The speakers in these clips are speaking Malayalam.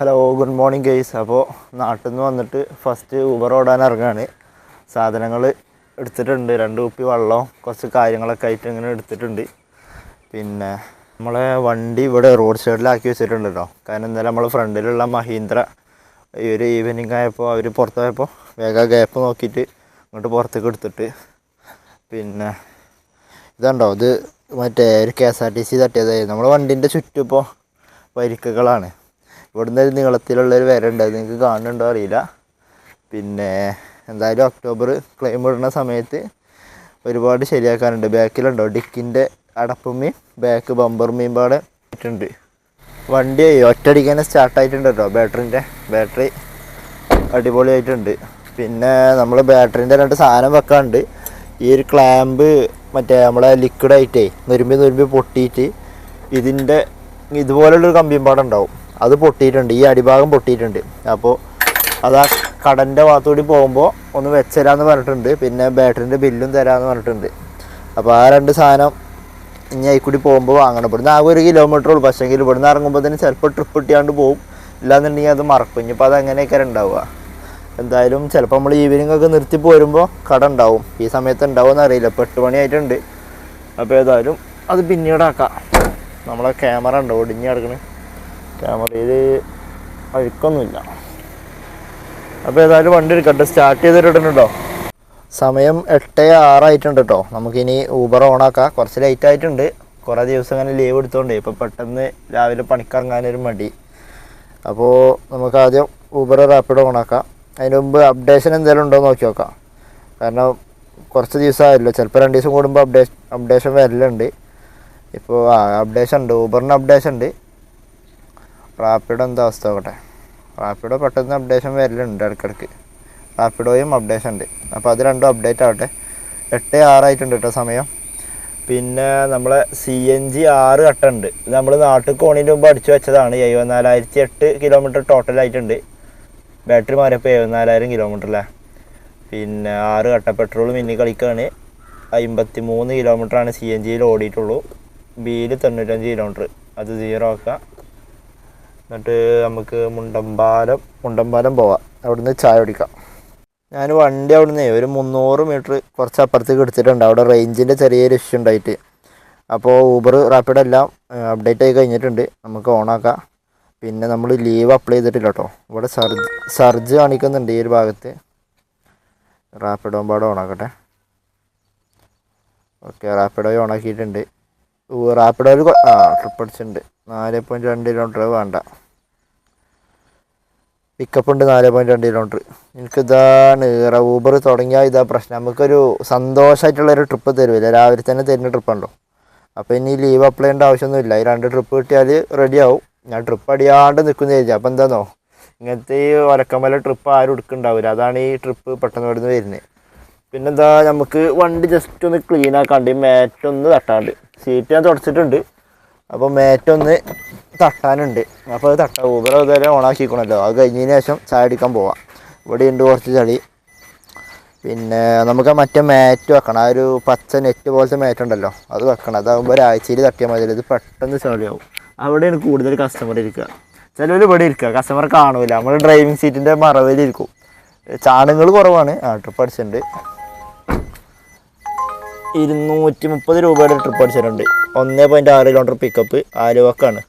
Hello, good morning guys. അപ്പോൾ നാട്ടിൽ നിന്ന് വന്നിട്ട് ഫസ്റ്റ് ഊബർ ഓടാൻ ഇറങ്ങുകയാണ്. സാധനങ്ങൾ എടുത്തിട്ടുണ്ട്, 2 കുപ്പി വെള്ളം, കുറച്ച് കാര്യങ്ങളൊക്കെ ആയിട്ട് ഇങ്ങനെ എടുത്തിട്ടുണ്ട്. പിന്നെ നമ്മളെ വണ്ടി ഇവിടെ റോഡ് സൈഡിലാക്കി വെച്ചിട്ടുണ്ട് കേട്ടോ. കാരണം ഇന്നലെ നമ്മൾ ഫ്രണ്ടിലുള്ള മഹീന്ദ്ര ഈ ഒരു ഈവനിങ് ആയപ്പോൾ അവർ പുറത്ത് പോയപ്പോൾ വേഗം ഗ്യാപ്പ് നോക്കിയിട്ട് ഇങ്ങോട്ട് പുറത്തേക്ക് എടുത്തിട്ട്, പിന്നെ ഇതുണ്ടോ, ഇത് മറ്റേ ഒരു KSRTC തട്ടിയതായിരുന്നു. നമ്മുടെ വണ്ടീൻ്റെ ചുറ്റും ഇപ്പോൾ പരിക്കുകളാണ്. ഇവിടുന്ന് ഒരു നീളത്തിലുള്ളൊരു വരണ്ട്, അത് നിങ്ങൾക്ക് കാണുന്നുണ്ടോ അറിയില്ല. പിന്നെ എന്തായാലും ഒക്ടോബർ ക്ലെയിം ഇടുന്ന സമയത്ത് ഒരുപാട് ശരിയാക്കാനുണ്ട്. ബാക്കിലുണ്ടോ ഡിക്കിൻ്റെ അടപ്പുമ്മയും ബാക്ക് ബമ്പറുമ്മയും പാടെ ഇട്ടുണ്ട്. വണ്ടി ഒറ്റയടിക്ക് തന്നെ സ്റ്റാർട്ടായിട്ടുണ്ട് കേട്ടോ. ബാറ്ററി അടിപൊളിയായിട്ടുണ്ട്. പിന്നെ നമ്മൾ ബാറ്ററിൻ്റെ 2 സാധനം വെക്കാനുണ്ട്. ഈ ഒരു ക്ലാമ്പ് മറ്റേ നമ്മളെ ലിക്വിഡായിട്ടേ നുരുമ്പി പൊട്ടിയിട്ട് ഇതിൻ്റെ ഇതുപോലുള്ളൊരു കമ്പിയും പാടം ഉണ്ടാവും, അത് പൊട്ടിയിട്ടുണ്ട്. ഈ അടിഭാഗം പൊട്ടിയിട്ടുണ്ട്. അപ്പോൾ അത് ആ കടൻ്റെ ഭാഗത്തുകൂടി പോകുമ്പോൾ ഒന്ന് വെച്ചരാന്ന് പറഞ്ഞിട്ടുണ്ട്. പിന്നെ ബാറ്ററിൻ്റെ ബില്ലും തരാമെന്ന് പറഞ്ഞിട്ടുണ്ട്. അപ്പോൾ ആ 2 സാധനം ഇനി അതിൽക്കൂടി പോകുമ്പോൾ വാങ്ങണം. ഇവിടുന്ന് ആകെ 1 കിലോമീറ്റർ ഉള്ളൂ. പക്ഷേങ്കിൽ ഇവിടുന്ന് ഇറങ്ങുമ്പോൾ തന്നെ ചിലപ്പോൾ ട്രിപ്പ് ഇട്ടിയാണ്ട് പോകും, ഇല്ലാന്നുണ്ടെങ്കിൽ അത് മറക്കും. ഇനിയിപ്പോൾ അത് അങ്ങനെയൊക്കെ ഉണ്ടാവുക. എന്തായാലും ചിലപ്പോൾ നമ്മൾ ഈവനിങ് ഒക്കെ നിർത്തി പോരുമ്പോൾ കട ഉണ്ടാവും. ഈ സമയത്ത് ഉണ്ടാവുമെന്ന് അറിയില്ല. ഇപ്പോൾ 8 മണി ആയിട്ടുണ്ട്. അപ്പോൾ ഏതായാലും അത് പിന്നീടാക്കാം. നമ്മളെ ക്യാമറ ഉണ്ടോ ഒടിഞ്ഞ് കിടക്കണേ, ക്യാമറയിൽ അഴുക്കൊന്നുമില്ല. അപ്പോൾ ഏതായാലും വണ്ടി എടുക്കട്ടെ, സ്റ്റാർട്ട് ചെയ്തിട്ടുണ്ടോ. സമയം 8:06 ആയിട്ടുണ്ട് കേട്ടോ. നമുക്കിനി ഊബർ ഓണാക്കാം. കുറച്ച് ലേറ്റ് ആയിട്ടുണ്ട്, കുറേ ദിവസം അങ്ങനെ ലീവ് എടുത്തോണ്ടേ ഇപ്പോൾ പെട്ടെന്ന് രാവിലെ പണിക്കിറങ്ങാനൊരു മടി. അപ്പോൾ നമുക്ക് ആദ്യം ഊബർ റാപ്പിഡോ ഓണാക്കാം. അതിന് മുമ്പ് അപ്ഡേഷൻ എന്തെങ്കിലും ഉണ്ടോ എന്ന് നോക്കി നോക്കാം. കാരണം കുറച്ച് ദിവസമായല്ലോ, ചിലപ്പോൾ 2 ദിവസം കൂടുമ്പോൾ അപ്ഡേഷൻ വരലുണ്ട്. ഇപ്പോൾ അപ്ഡേഷൻ ഉണ്ട്, ഊബറിന് അപ്ഡേഷൻ ഉണ്ട്. റാപ്പിഡോ എന്താ അവസ്ഥ നോക്കട്ടെ. റാപ്പിഡോ പെട്ടെന്ന് അപ്ഡേഷൻ വരലുണ്ട് ഇടയ്ക്കിടയ്ക്ക്. റാപ്പിഡോയും അപ്ഡേഷൻ ഉണ്ട്. അപ്പോൾ അത് 2ഉം അപ്ഡേറ്റ് ആവട്ടെ. 8:06 ആയിട്ടുണ്ട് കേട്ടോ സമയം. പിന്നെ നമ്മളെ CNG 6 കട്ടുണ്ട്. ഇത് നമ്മൾ നാട്ടിൽ കോണിൻ്റെ മുമ്പ് അടിച്ചു വെച്ചതാണ്. 74,008 കിലോമീറ്റർ ടോട്ടലായിട്ടുണ്ട്. ബാറ്ററി മാറിയപ്പോൾ 74,000 കിലോമീറ്റർ അല്ലേ. പിന്നെ 6 കട്ട പെട്രോൾ മിന്നി കളിക്കുകയാണ്. 53 കിലോമീറ്ററാണ് CNGയിൽ ഓടിയിട്ടുള്ളൂ. ബിയിൽ 95 കിലോമീറ്റർ. അത് 0 ആക്കുക. എന്നിട്ട് നമുക്ക് മുണ്ടമ്പാലം പോവാം. അവിടുന്ന് ചായ കുടിക്കാം. ഞാൻ വണ്ടി അവിടുന്ന് ഒരു 300 മീറ്റർ കുറച്ച് അപ്പുറത്തേക്ക് എടുത്തിട്ടുണ്ട്. അവിടെ റേഞ്ചിൻ്റെ ചെറിയൊരു ഇഷ്യൂ ഉണ്ടായിട്ട്. അപ്പോൾ ഊബർ റാപ്പിഡോ എല്ലാം അപ്ഡേറ്റ് ആയി കഴിഞ്ഞിട്ടുണ്ട്. നമുക്ക് ഓണാക്കാം. പിന്നെ നമ്മൾ ലീവ് അപ്ലൈ ചെയ്തിട്ടില്ല കേട്ടോ. ഇവിടെ സർജ് കാണിക്കുന്നുണ്ട് ഈ ഒരു ഭാഗത്ത്. റാപ്പിഡോ പാടെ ഓണാക്കട്ടെ. ഓക്കെ, റാപ്പിഡോ ഓണാക്കിയിട്ടുണ്ട്. റാപ്പിഡോയിൽ ട്രിപ്പ് അടിച്ചിട്ടുണ്ട്. 4.2 കിലോമീറ്റർ വേണ്ട. പിക്കപ്പ് ഉണ്ട് 4.2 കിലോമീറ്റർ. എനിക്കിതാണ് ഊബർ തുടങ്ങിയാൽ ഇതാ പ്രശ്നം. നമുക്കൊരു സന്തോഷമായിട്ടുള്ളൊരു ട്രിപ്പ് തരുമില്ല, രാവിലെ തന്നെ തരുന്ന ട്രിപ്പുണ്ടോ. അപ്പോൾ ഇനി ലീവ് അപ്ലൈ ചെയ്യേണ്ട ആവശ്യമൊന്നുമില്ല. ഈ 2 ട്രിപ്പ് കിട്ടിയാൽ റെഡിയാവും. ഞാൻ ട്രിപ്പ് അടിയാണ്ട് നിൽക്കുന്ന വിചാരിച്ചു. അപ്പോൾ എന്താണെന്നോ, ഇങ്ങനത്തെ ഈ ഒലക്കമല ട്രിപ്പ് ആരും എടുക്കുന്നുണ്ടാവില്ല. അതാണ് ഈ ട്രിപ്പ് പെട്ടെന്ന് ഇവിടുന്ന് വരുന്നത്. പിന്നെന്താ, നമുക്ക് വണ്ടി ജസ്റ്റ് ഒന്ന് ക്ലീൻ ആക്കാണ്ട്, മാറ്റൊന്ന് തട്ടാണ്ട്. സീറ്റ് ഞാൻ തുടച്ചിട്ടുണ്ട്. അപ്പോൾ മാറ്റൊന്ന് തട്ടാനുണ്ട്. അപ്പോൾ അത് തട്ടാം. ഊബർ അതുവരെ ഓണാക്കിക്കണമല്ലോ. അത് കഴിഞ്ഞതിന് ശേഷം ചായ അടിക്കാൻ പോവാം. ഇവിടെ ഉണ്ട് കുറച്ച് ചളി. പിന്നെ നമുക്ക് മറ്റേ മാറ്റ് വെക്കണം. ആ ഒരു പച്ച നെറ്റ് പോലത്തെ മാറ്റ് ഉണ്ടല്ലോ, അത് വെക്കണം. അതാകുമ്പോൾ ഒരാഴ്ചയിൽ തട്ടിയാൽ മതി. ഇത് പെട്ടെന്ന് ചളിയാവും. അവിടെയാണ് കൂടുതൽ കസ്റ്റമർ ഇരിക്കുക. ചിലവർ ഇവിടെ ഇരിക്കുക, കസ്റ്റമർ കാണൂല. നമ്മൾ ഡ്രൈവിംഗ് സീറ്റിൻ്റെ മറവിലിരിക്കും. ചാണകങ്ങൾ കുറവാണ്. ട്രിപ്പ് അടിച്ചിട്ടുണ്ട്. 230 രൂപയുടെ ട്രിപ്പ് അടിച്ചിട്ടുണ്ട്. 1.6 കിലോമീറ്റർ പിക്കപ്പ്. ആലുവക്കാണ്,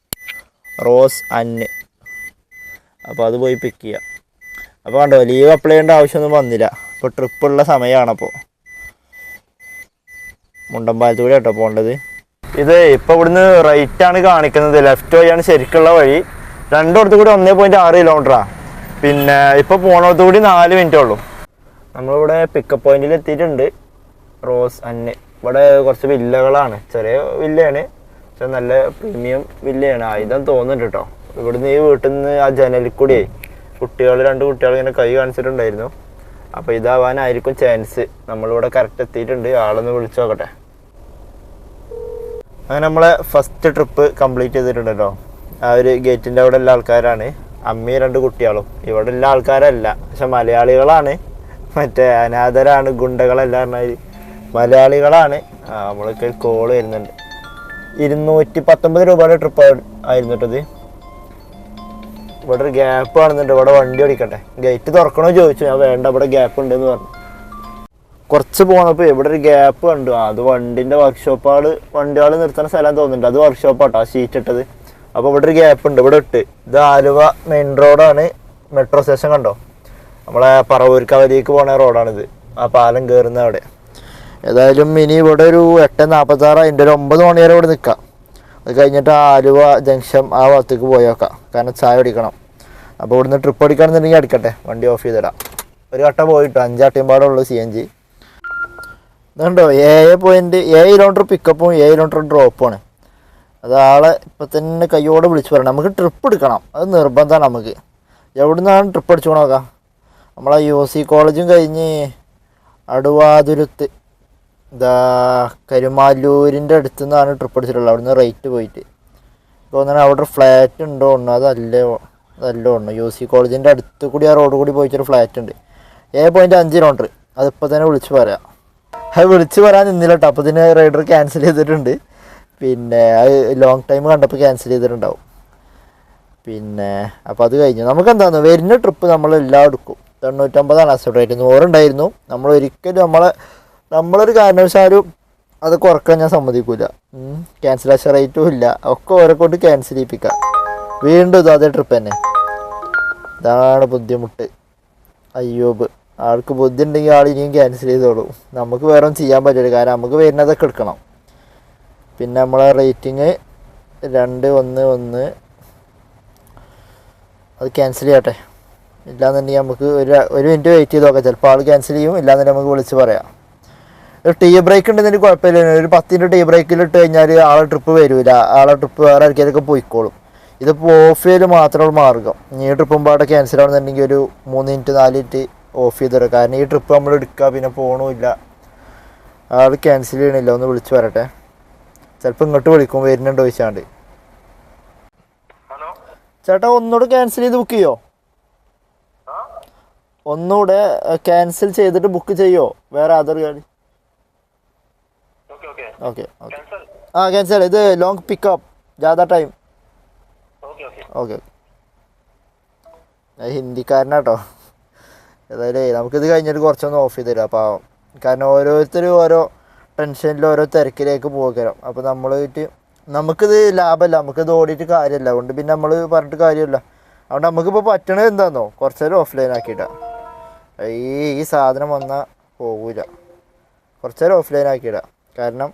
റോസ് അന്ന്. അപ്പോൾ അത് പോയി പിക്ക് ചെയ്യാം. അപ്പോൾ കണ്ടോ, ലീവ് അപ്ലൈ ചെയ്യേണ്ട ആവശ്യമൊന്നും വന്നില്ല. ഇപ്പോൾ ട്രിപ്പുള്ള സമയമാണപ്പോൾ. മുണ്ടമ്പാലത്തൂടെ കേട്ടോ പോകേണ്ടത്. ഇത് ഇപ്പോൾ ഇവിടുന്ന് റൈറ്റാണ് കാണിക്കുന്നത്. ലെഫ്റ്റ് വഴിയാണ് ശരിക്കുള്ള വഴി. 2 കൂടി 1.6 കിലോമീറ്ററാണ്. പിന്നെ ഇപ്പോൾ പോണോടത്തുകൂടി 4 മിനിറ്റേ ഉള്ളൂ. നമ്മളിവിടെ പിക്കപ്പ് പോയിന്റിൽ എത്തിയിട്ടുണ്ട്. റോസ് അന്ന്. ഇവിടെ കുറച്ച് വില്ലകളാണ്. ചെറിയ വില്ലയാണ്, പക്ഷെ നല്ല പ്രീമിയം വില്ലയാണ്. ആയുധം തോന്നുന്നുണ്ട് കേട്ടോ. ഇവിടുന്ന് ഈ വീട്ടിൽ നിന്ന് ആ ജനലിൽ കൂടിയായി 2 കുട്ടികൾ ഇങ്ങനെ കൈ കാണിച്ചിട്ടുണ്ടായിരുന്നു. അപ്പോൾ ഇതാവാനായിരിക്കും ചാൻസ്. നമ്മളിവിടെ കറക്റ്റ് എത്തിയിട്ടുണ്ട്. ആളൊന്ന് വിളിച്ചു നോക്കട്ടെ. അങ്ങനെ നമ്മളെ ഫസ്റ്റ് ട്രിപ്പ് കംപ്ലീറ്റ് ചെയ്തിട്ടുണ്ട് കേട്ടോ. ആ ഒരു ഗേറ്റിൻ്റെ അവിടെ ഉള്ള ആൾക്കാരാണ്. അമ്മയും 2 കുട്ടികളും. ഇവിടെ ഉള്ള ആൾക്കാരല്ല, പക്ഷെ മലയാളികളാണ്. മറ്റേ അനാഥരാണ്, ഗുണ്ടകളല്ല പറഞ്ഞാൽ മലയാളികളാണ്. നമ്മൾക്ക് കോള് വരുന്നുണ്ട്. 219 രൂപയുടെ ട്രിപ്പ് ആയിരുന്നു കേട്ടത്. ഇവിടെ ഒരു ഗ്യാപ്പ് കാണുന്നുണ്ട്, ഇവിടെ വണ്ടി ഓടിക്കട്ടെ. ഗേറ്റ് തുറക്കണോ ചോദിച്ചു, ഞാൻ വേണ്ട ഇവിടെ ഗ്യാപ്പ് ഉണ്ടെന്ന് പറഞ്ഞു. കുറച്ച് പോന്നപ്പോൾ ഇവിടെ ഒരു ഗ്യാപ്പ് കണ്ടു. അത് വണ്ടിൻ്റെ വർക്ക്ഷോപ്പാൾ വണ്ടികൾ നിർത്തുന്ന സ്ഥലം തോന്നുന്നുണ്ട്, അത് വർക്ക്ഷോപ്പാട്ടോ ആ ഷീറ്റ് ഇട്ടത്. അപ്പോൾ ഇവിടെ ഒരു ഗ്യാപ്പ് ഉണ്ട്, ഇവിടെ ഇട്ട്. ഇത് ആലുവ മെയിൻ റോഡാണ്, മെട്രോ സ്റ്റേഷൻ കണ്ടോ, നമ്മളെ പറവൂർക്കാവലിക്ക് പോണ റോഡാണിത്, ആ പാലം കയറുന്ന അവിടെ. ഏതായാലും ഇനി ഇവിടെ ഒരു 8:46, അതിൻ്റെ ഒരു 9 മണി വരെ ഇവിടെ നിൽക്കാം. അത് കഴിഞ്ഞിട്ട് ആലുവ ജംഗ്ഷൻ ആ ഭാഗത്തേക്ക് പോയി നോക്കാം, കാരണം ചായ അടിക്കണം. അപ്പോൾ ഇവിടുന്ന് ട്രിപ്പ് അടിക്കുകയാണെന്നുണ്ടെങ്കിൽ അടിക്കട്ടെ, വണ്ടി ഓഫ് ചെയ്തിടാം. ഒരു കട്ട പോയിട്ടോ, 5 അട്ടിമ്പാടുള്ളൂ CNG. ഇതുണ്ടോ 7 കിലോമീറ്റർ പിക്കപ്പും 7 കിലോമീറ്റർ ഡ്രോപ്പുമാണ്. അത് ആളെ ഇപ്പം തന്നെ കയ്യോടെ വിളിച്ച് പറയണം. നമുക്ക് ട്രിപ്പ് എടുക്കണം, അത് നിർബന്ധമാണ്. നമുക്ക് എവിടെ നിന്നാണ് ട്രിപ്പ് അടിച്ചു നോക്കാം. നമ്മളെ UC കോളേജും കഴിഞ്ഞ് അടുവാതുരുത്ത് കരുമാല്ലൂരിൻ്റെ അടുത്തു നിന്നാണ് ട്രിപ്പ് അടിച്ചിട്ടുള്ളത്. അവിടുന്ന് റേറ്റ് പോയിട്ട് തോന്നുന്നത് അവിടെ ഫ്ലാറ്റ് ഉണ്ടോ ഒന്ന്, അതല്ല ഒന്ന് UC കോളേജിൻ്റെ അടുത്ത് കൂടി ആ റോഡ് കൂടി പോയിട്ടൊരു ഫ്ലാറ്റ് ഉണ്ട്. 7.5 കിലോമീറ്റർ. അതിപ്പോൾ തന്നെ വിളിച്ച് പറയാം. അത് വിളിച്ച് പറയാൻ നിന്നില്ല കേട്ടോ, അപ്പോൾ ഇതിന് റൈഡർ ക്യാൻസൽ ചെയ്തിട്ടുണ്ട്. പിന്നെ അത് ലോങ് ടൈം കണ്ടപ്പോൾ ക്യാൻസൽ ചെയ്തിട്ടുണ്ടാവും. പിന്നെ അപ്പോൾ അത് കഴിഞ്ഞു. നമുക്ക് എന്താണെന്ന് വരുന്ന ട്രിപ്പ് നമ്മളെല്ലാം എടുക്കും. 950 അക്സെപ്റ്റ് റേറ്റ്, 100 ഉണ്ടായിരുന്നു. നമ്മൾ ഒരിക്കലും നമ്മളൊരു കാരണവശാലും അത് കുറക്കാൻ ഞാൻ സമ്മതിക്കില്ല. ക്യാൻസലേഷൻ റേറ്റും ഇല്ല, ഒക്കെ ഓരെ കൊണ്ട് ക്യാൻസൽ ചെയ്യിപ്പിക്കാം. വീണ്ടും അതേ ട്രിപ്പ് തന്നെ. ഇതാണ് ബുദ്ധിമുട്ട്. അയ്യോബ് ആൾക്ക് ബുദ്ധി ഉണ്ടെങ്കിൽ ആൾ ഇനിയും ക്യാൻസൽ ചെയ്തോളൂ. നമുക്ക് വേറെ ഒന്നും ചെയ്യാൻ പറ്റില്ല, കാരണം നമുക്ക് വരുന്നതൊക്കെ എടുക്കണം. പിന്നെ നമ്മളെ റേറ്റിങ് 211 അത് ക്യാൻസൽ ചെയ്യട്ടെ. ഇല്ലാന്നുണ്ടെങ്കിൽ നമുക്ക് ഒരു മിനിറ്റ് വെയിറ്റ് ചെയ്ത് നോക്കാം, ചിലപ്പോൾ ആൾ ക്യാൻസൽ ചെയ്യും. ഇല്ലാന്നുണ്ടെങ്കിൽ നമുക്ക് വിളിച്ച് പറയാം. ഒരു ടീ ബ്രേക്ക് ഉണ്ടെന്നതിന് കുഴപ്പമില്ല. ഒരു 10 മിനിറ്റ് ടീ ബ്രേക്കിൽ ഇട്ട് കഴിഞ്ഞാൽ ആളെ ട്രിപ്പ് വരില്ല, ആളെ ട്രിപ്പ് വേറെ ആർക്കൊക്കെ പോയിക്കോളും. ഇതിപ്പോൾ ഓഫ് ചെയ്യൽ മാത്രമുള്ള മാർഗ്ഗം. ഈ ട്രിപ്പും പാടെ ക്യാൻസൽ ആണെന്നുണ്ടെങ്കിൽ ഒരു 3 മിനിറ്റ് 4 മിനിറ്റ് ഓഫ് ചെയ്ത് തരാം. കാരണം ഈ ട്രിപ്പ് നമ്മൾ എടുക്കുക, പിന്നെ പോകണമില്ല, ആൾ ക്യാൻസൽ ചെയ്യണില്ല. ഒന്ന് വിളിച്ച് വരട്ടെ, ചിലപ്പോൾ ഇങ്ങോട്ട് വിളിക്കും വരുന്നുണ്ടോ ചോദിച്ചാണ്ട്. ചേട്ടാ ഒന്നുകൂടെ ക്യാൻസൽ ചെയ്ത് ബുക്ക് ചെയ്യോ? ഒന്നുകൂടെ ക്യാൻസൽ ചെയ്തിട്ട് ബുക്ക് ചെയ്യോ വേറെ അതർ ഗാഡി? ഓക്കെ ആ ക്യാൻസൽ. ഇത് ലോങ് പിക്കപ്പ് ज़्यादा ടൈം. ഓക്കെ ഹിന്ദിക്കാരനാട്ടോ. ഏതായാലും നമുക്കിത് കഴിഞ്ഞിട്ട് കുറച്ചൊന്ന് ഓഫ് ചെയ്ത് തരാം പാവം. കാരണം ഓരോരുത്തരും ഓരോ ടെൻഷനിൽ ഓരോ തിരക്കിലേക്ക് പോകണം. അപ്പോൾ നമുക്കിത് ലാഭമല്ല, നമുക്കിത് ഓടിയിട്ട് കാര്യമല്ല. അതുകൊണ്ട് പിന്നെ നമ്മൾ പറഞ്ഞിട്ട് കാര്യമല്ല. അതുകൊണ്ട് നമുക്കിപ്പോൾ പറ്റണത് എന്താണെന്നോ, കുറച്ച് നേരം ഓഫ്ലൈൻ ആക്കിയിട്ടാണ്. ഈ സാധനം വന്നാൽ പോകില്ല, കുറച്ച് നേരം ഓഫ്ലൈൻ ആക്കിയിടാം. കാരണം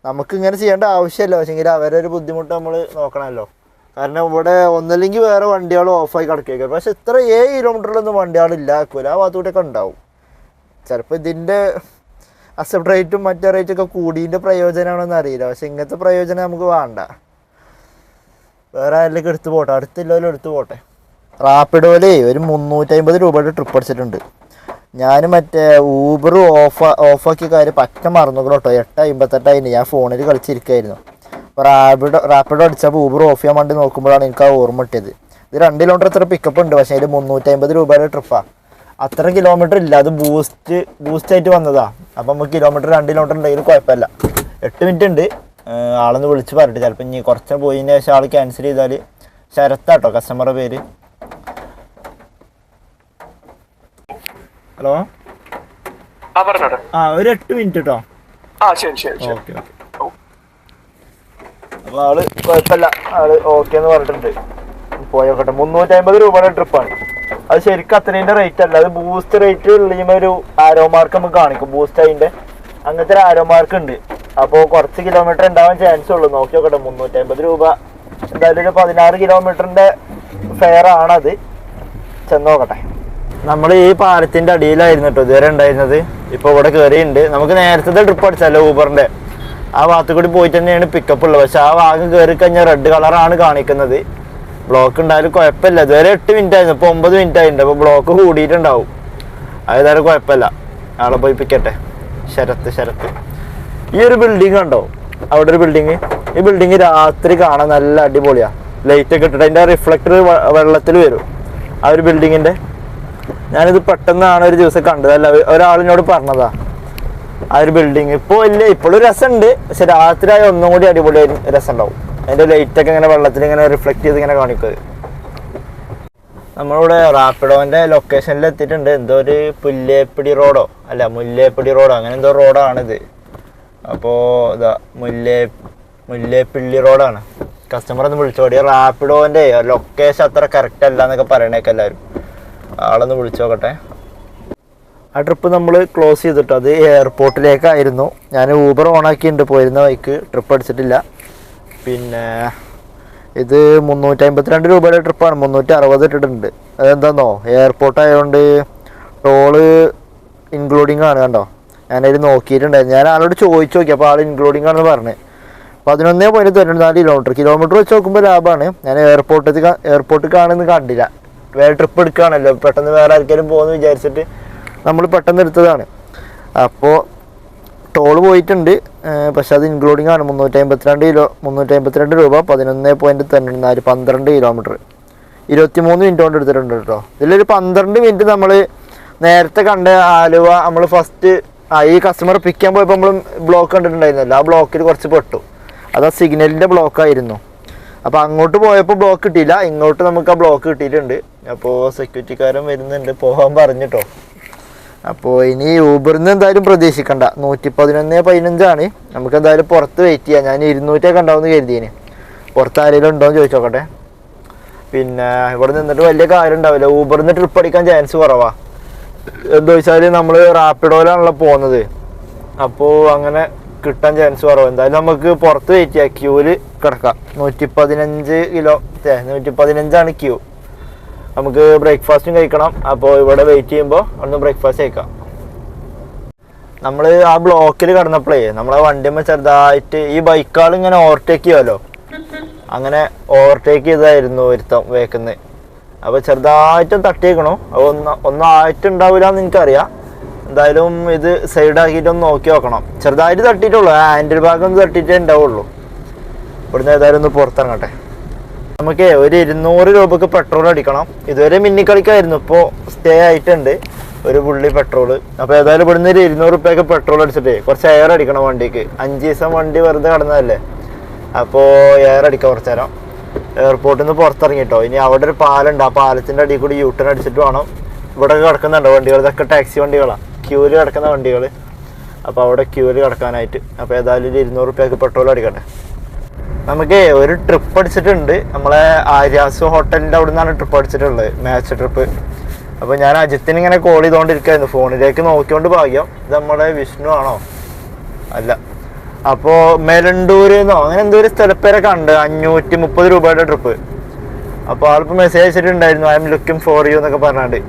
നമുക്കിങ്ങനെ ചെയ്യേണ്ട ആവശ്യമില്ല, പക്ഷേങ്കിൽ അവരൊരു ബുദ്ധിമുട്ട് നമ്മൾ നോക്കണമല്ലോ. കാരണം ഇവിടെ ഒന്നല്ലെങ്കിൽ വേറെ വണ്ടികൾ ഓഫായി കിടക്കുക. പക്ഷെ ഇത്ര 7 കിലോമീറ്ററിലൊന്നും വണ്ടികളില്ല ആക്കൂല, ആ ഭാഗത്തൂടെയൊക്കെ ഉണ്ടാവും. ചിലപ്പോൾ ഇതിൻ്റെ അക്സെപ്റ്റ് റേറ്റും മറ്റേ റേറ്റൊക്കെ കൂടിയതിൻ്റെ പ്രയോജനമാണെന്ന് അറിയില്ല. പക്ഷെ ഇങ്ങനത്തെ പ്രയോജനം നമുക്ക് വേണ്ട. വേറെ ആരിലേക്ക് എടുത്ത് പോട്ടെ, അടുത്തില്ലല്ലോ എടുത്ത് പോട്ടെ. റാപ്പിഡോയിലേ ഒരു 350 രൂപയുടെ ട്രിപ്പ് അടിച്ചിട്ടുണ്ട് ഞാൻ. മറ്റേ ഊബർ ഓഫാക്കിയ കാര്യം പറ്റ മറന്നുകൂടെ കേട്ടോ. 8:58 ഞാൻ ഫോണിൽ കളിച്ചിരിക്കുകയായിരുന്നു. അപ്പോൾ റാപ്പിഡോ അടിച്ചപ്പോൾ ഊബർ ഓഫ് ചെയ്യാൻ വേണ്ടി നോക്കുമ്പോഴാണ് എനിക്ക് ആ ഓർമ്മ കിട്ടിയത്. ഇത് 2 കിലോമീറ്റർ എത്ര പിക്കപ്പ് ഉണ്ട്, പക്ഷേ അതിൽ 350 രൂപയുടെ ട്രിപ്പാണ്. അത്ര കിലോമീറ്റർ ഇല്ല, അത് ബൂസ്റ്റായിട്ട് വന്നതാണ്. അപ്പം നമുക്ക് കിലോമീറ്റർ 2 കിലോമീറ്റർ ഉണ്ടെങ്കിൽ കുഴപ്പമില്ല. 8 മിനിറ്റ് ഉണ്ട്. ആളൊന്ന് വിളിച്ച് പറഞ്ഞിട്ട് ചിലപ്പോൾ ഇനി കുറച്ച് പോയതിന് ശേഷം ആൾ ക്യാൻസൽ ചെയ്താൽ. ശരത്താട്ടോ കസ്റ്റമറുടെ പേര്. ഹലോ ഒരു 8 മിനിറ്റ് കേട്ടോ. ഓക്കെ അപ്പോൾ ആള് കുഴപ്പമില്ല, ആള് ഓക്കെ എന്ന് പറഞ്ഞിട്ടുണ്ട്. പോയോക്കട്ടെ. 350 രൂപയുടെ ട്രിപ്പാണ്. അത് ശരിക്കും അത്രേൻ്റെ റേറ്റ് അല്ല, അത് ബൂസ്റ്റ് റേറ്റ് ഉള്ളിയുമ്പോൾ ഒരു ആരോ മാർക്ക് നമുക്ക് കാണിക്കും. ബൂസ്റ്റ് അതിൻ്റെ അങ്ങനത്തെ ഒരു ആരോ മാർക്ക് ഉണ്ട്. അപ്പോൾ കുറച്ച് കിലോമീറ്റർ ഉണ്ടാവാൻ ചാൻസ് ഉള്ളൂ. നോക്കി നോക്കട്ടെ. 350 രൂപ എന്തായാലും ഒരു 16 കിലോമീറ്ററിൻ്റെ ഫെയർ ആണത്. ചെന്ന് നോക്കട്ടെ. നമ്മൾ ഈ പാലത്തിൻ്റെ അടിയിലായിരുന്നു കേട്ടോ ഇതുവരെ ഉണ്ടായിരുന്നത്. ഇപ്പോൾ ഇവിടെ കയറിയിട്ടുണ്ട്. നമുക്ക് നേരത്തെ ട്രിപ്പ് അടിച്ചല്ലോ ഊബറിൻ്റെ, ആ ഭാഗത്ത് കൂടി പോയിട്ട് തന്നെയാണ് പിക്കപ്പ് ഉള്ളത്. പക്ഷെ ആ ഭാഗം കയറി കഴിഞ്ഞാൽ റെഡ് കളറാണ് കാണിക്കുന്നത്. ബ്ലോക്ക് ഉണ്ടായാലും കുഴപ്പമില്ല. ഇതുവരെ 8 മിനിറ്റ് ആയിരുന്നു, ഇപ്പോൾ 9 മിനിറ്റ് ആയിട്ടുണ്ട്. അപ്പോൾ ബ്ലോക്ക് കൂടിയിട്ടുണ്ടാവും. അതേതായാലും കുഴപ്പമില്ല, ആളെ പോയി പിക്കട്ടെ. ശരത്ത് ഈ ഒരു ബിൽഡിങ് കണ്ടോ, അവിടെ ഒരു ബിൽഡിങ്. ഈ ബിൽഡിങ് രാത്രി കാണാൻ നല്ല അടിപൊളിയാണ്. ലൈറ്റൊക്കെ ഇട്ടിട്ട് അതിൻ്റെ റിഫ്ലക്ടർ വെള്ളത്തിൽ വരും ആ ഒരു ബിൽഡിങ്ങിൻ്റെ. ഞാനിത് പെട്ടെന്നാണ് ഒരു ദിവസം കണ്ടത്, അല്ല ഒരാളിനോട് പറഞ്ഞതാ ആ ഒരു ബിൽഡിങ്. ഇപ്പോൾ ഇപ്പോഴും രസമുണ്ട്, പക്ഷെ രാത്രി ആയ ഒന്നും കൂടി അടിപൊളി രസം ഉണ്ടാവും. അതിൻ്റെ ലൈറ്റൊക്കെ ഇങ്ങനെ വെള്ളത്തിൽ ഇങ്ങനെ റിഫ്ലക്ട് ചെയ്ത് ഇങ്ങനെ കാണിക്കുന്നത്. നമ്മളിവിടെ റാപ്പിഡോൻ്റെ ലൊക്കേഷനിൽ എത്തിയിട്ടുണ്ട്. എന്തോ ഒരു പുല്ലേപ്പിടി റോഡോ അല്ല മുല്ലേപ്പിടി റോഡോ അങ്ങനെ എന്തോ റോഡാണിത്. അപ്പോൾ ഇതാ മുല്ലേപ്പിള്ളി റോഡാണ്. കസ്റ്റമർ ഒന്ന് വിളിച്ചോടി. റാപ്പിഡോൻ്റെ ലൊക്കേഷൻ അത്ര കറക്റ്റ് അല്ല എന്നൊക്കെ പറയണേക്കെ എല്ലാവരും. ആളൊന്ന് വിളിച്ചു നോക്കട്ടെ. ആ ട്രിപ്പ് നമ്മൾ ക്ലോസ് ചെയ്തിട്ട് അത് എയർപോർട്ടിലേക്കായിരുന്നു. ഞാൻ ഊബർ ഓണാക്കിയിട്ടുണ്ട്, പോയിരുന്ന വഴിക്ക് ട്രിപ്പ് അടിച്ചിട്ടില്ല. പിന്നെ ഇത് 352 രൂപയുടെ ട്രിപ്പാണ്. 360 ഇട്ടിട്ടുണ്ട്. അതെന്താന്നോ എയർപോർട്ട് ആയതുകൊണ്ട് ടോള് ഇൻക്ലൂഡിങ് ആണ്. കണ്ടോ, ഞാനതിൽ നോക്കിയിട്ടുണ്ടായിരുന്നു. ഞാൻ ആളോട് ചോദിച്ചു നോക്കി, അപ്പോൾ ആൾ ഇൻക്ലൂഡിങ് ആണെന്ന് പറഞ്ഞ്. 11.94 കിലോമീറ്റർ വെച്ച് നോക്കുമ്പോൾ ലാഭമാണ്. ഞാൻ എയർപോർട്ടിൽ കാണുമെന്ന് കണ്ടില്ല. വേറെ ട്രിപ്പ് എടുക്കുകയാണല്ലോ, പെട്ടെന്ന് വേറെ ആർക്കെങ്കിലും പോകുമെന്ന് വിചാരിച്ചിട്ട് നമ്മൾ പെട്ടെന്ന് എടുത്തതാണ്. അപ്പോൾ ടോൾ പോയിട്ടുണ്ട്, പക്ഷെ അത് ഇൻക്ലൂഡിങ് ആണ്. 352 രൂപ 11.94 12 കിലോമീറ്റർ 23 മിനിറ്റ് കൊണ്ട് എടുത്തിട്ടുണ്ട് കേട്ടോ. ഇതിലൊരു 12 മിനിറ്റ് നമ്മൾ നേരത്തെ കണ്ട ആലുവ നമ്മൾ ഫസ്റ്റ് ഈ കസ്റ്റമർ പിക്ക് ചെയ്യാൻ പോയപ്പോൾ നമ്മൾ ബ്ലോക്ക് കണ്ടിട്ടുണ്ടായിരുന്നല്ലോ. ആ ബ്ലോക്കിൽ കുറച്ച് പെട്ടു. അത് ആ സിഗ്നലിൻ്റെ ബ്ലോക്കായിരുന്നു. അപ്പോൾ അങ്ങോട്ട് പോയപ്പോൾ ബ്ലോക്ക് കിട്ടിയില്ല, ഇങ്ങോട്ട് നമുക്ക് ആ ബ്ലോക്ക് കിട്ടിയിട്ടുണ്ട്. അപ്പോൾ സെക്യൂരിറ്റിക്കാരൻ വരുന്നുണ്ട്, പോകാൻ പറഞ്ഞിട്ടോ. അപ്പോൾ ഇനി ഊബറിൽ നിന്ന് എന്തായാലും പ്രതീക്ഷിക്കണ്ട. 111.15 നമുക്ക് എന്തായാലും പുറത്ത് വെയിറ്റ് ചെയ്യാം. ഞാൻ 200 ഉണ്ടാവുമെന്ന് കരുതിയേന്. പുറത്ത് ആരെങ്കിലും ഉണ്ടോയെന്ന് ചോദിച്ചു നോക്കട്ടെ. പിന്നെ ഇവിടെ നിന്നിട്ട് വലിയ കാര്യം ഉണ്ടാവില്ല. ഊബറിൽ നിന്ന് ട്രിപ്പ് അടിക്കാൻ ചാൻസ് കുറവാണ്. എന്താ വെച്ചാൽ നമ്മൾ റാപ്പിഡോയിലാണല്ലോ പോകുന്നത്, അപ്പോൾ അങ്ങനെ കിട്ടാൻ ചാൻസ് കുറവ്. എന്തായാലും നമുക്ക് പുറത്ത് വെയിറ്റ് ചെയ്യാം, ക്യൂവിൽ കിടക്കാം. 115 ക്യൂ. നമുക്ക് ബ്രേക്ക്ഫാസ്റ്റും കഴിക്കണം. അപ്പോൾ ഇവിടെ വെയിറ്റ് ചെയ്യുമ്പോൾ അവിടുന്ന് ബ്രേക്ക്ഫാസ്റ്റ് കഴിക്കാം. നമ്മൾ ആ ബ്ലോക്കിൽ കിടന്നപ്പോഴേ നമ്മളെ വണ്ടിയമ്മ ചെറുതായിട്ട് ഈ ബൈക്കുകൾ ഇങ്ങനെ ഓവർടേക്ക് ചെയ്യുമല്ലോ, അങ്ങനെ ഓവർടേക്ക് ചെയ്തായിരുന്നു ഒരുത്തം വേക്കുന്നത്. അപ്പോൾ ചെറുതായിട്ടും തട്ടിയേക്കണോ, അപ്പോൾ ഒന്നും ആയിട്ടുണ്ടാവില്ല എന്ന് എനിക്കറിയാം. എന്തായാലും ഇത് സൈഡാക്കിയിട്ടൊന്ന് നോക്കി നോക്കണം. ചെറുതായിട്ട് തട്ടിയിട്ടുള്ളൂ, ഹാൻഡിൽ ഭാഗം ഒന്ന് തട്ടിയിട്ടേ ഉണ്ടാവുള്ളൂ. ഇവിടുന്ന് ഏതായാലും ഒന്ന് പുറത്തിറങ്ങട്ടെ. നമുക്ക് ഒരു 200 രൂപക്ക് പെട്രോൾ അടിക്കണം. ഇതുവരെ മിന്നിക്കളിക്കായിരുന്നു, ഇപ്പോൾ സ്റ്റേ ആയിട്ടുണ്ട് ഒരു പുള്ളി പെട്രോള്. അപ്പോൾ ഏതായാലും ഇവിടുന്ന് ഒരു 200 രൂപയ്ക്ക് പെട്രോൾ അടിച്ചിട്ട് കുറച്ച് എയർ അടിക്കണം വണ്ടിക്ക്. 5 ദിവസം വണ്ടി വെറുതെ കിടന്നതല്ലേ, അപ്പോൾ എയർ അടിക്കാം കുറച്ച് നേരം. എയർപോർട്ടിൽ നിന്ന് പുറത്തിറങ്ങിട്ടോ. ഇനി അവിടെ ഒരു പാലുണ്ട്, ആ പാലത്തിൻ്റെ അടിയിൽ കൂടി യൂട്ടേൺ അടിച്ചിട്ട് വേണം. ഇവിടെ കിടക്കുന്നുണ്ടോ വണ്ടികൾ, ഇതൊക്കെ ടാക്സി വണ്ടികളാണ്, ക്യൂവിൽ കിടക്കുന്ന വണ്ടികൾ. അപ്പോൾ അവിടെ ക്യൂവിൽ കിടക്കാനായിട്ട്. അപ്പോൾ ഏതായാലും 200 രൂപയ്ക്ക് പെട്രോൾ അടിക്കട്ടെ. നമുക്ക് ഒരു ട്രിപ്പ് അടിച്ചിട്ടുണ്ട്, നമ്മളെ ആര്യാസ് ഹോട്ടലിൻ്റെ അവിടെ നിന്നാണ് ട്രിപ്പ് അടിച്ചിട്ടുള്ളത്, മാച്ച് ട്രിപ്പ്. അപ്പോൾ ഞാൻ അജിത്തിന് ഇങ്ങനെ കോൾ ചെയ്തുകൊണ്ടിരിക്കുകയായിരുന്നു, ഫോണിലേക്ക് നോക്കിക്കൊണ്ട് ഭാഗ്യം. ഇത് നമ്മുടെ വിഷ്ണു ആണോ? അല്ല. അപ്പോൾ മെലണ്ടൂരെന്നോ അങ്ങനെ എന്തോ ഒരു സ്ഥലപ്പേരെ കണ്ട് 530 രൂപയുടെ ട്രിപ്പ്. അപ്പോൾ ആളിപ്പോൾ മെസ്സേജ് അയച്ചിട്ടുണ്ടായിരുന്നു, I'm looking for you എന്നൊക്കെ പറഞ്ഞിട്ട്.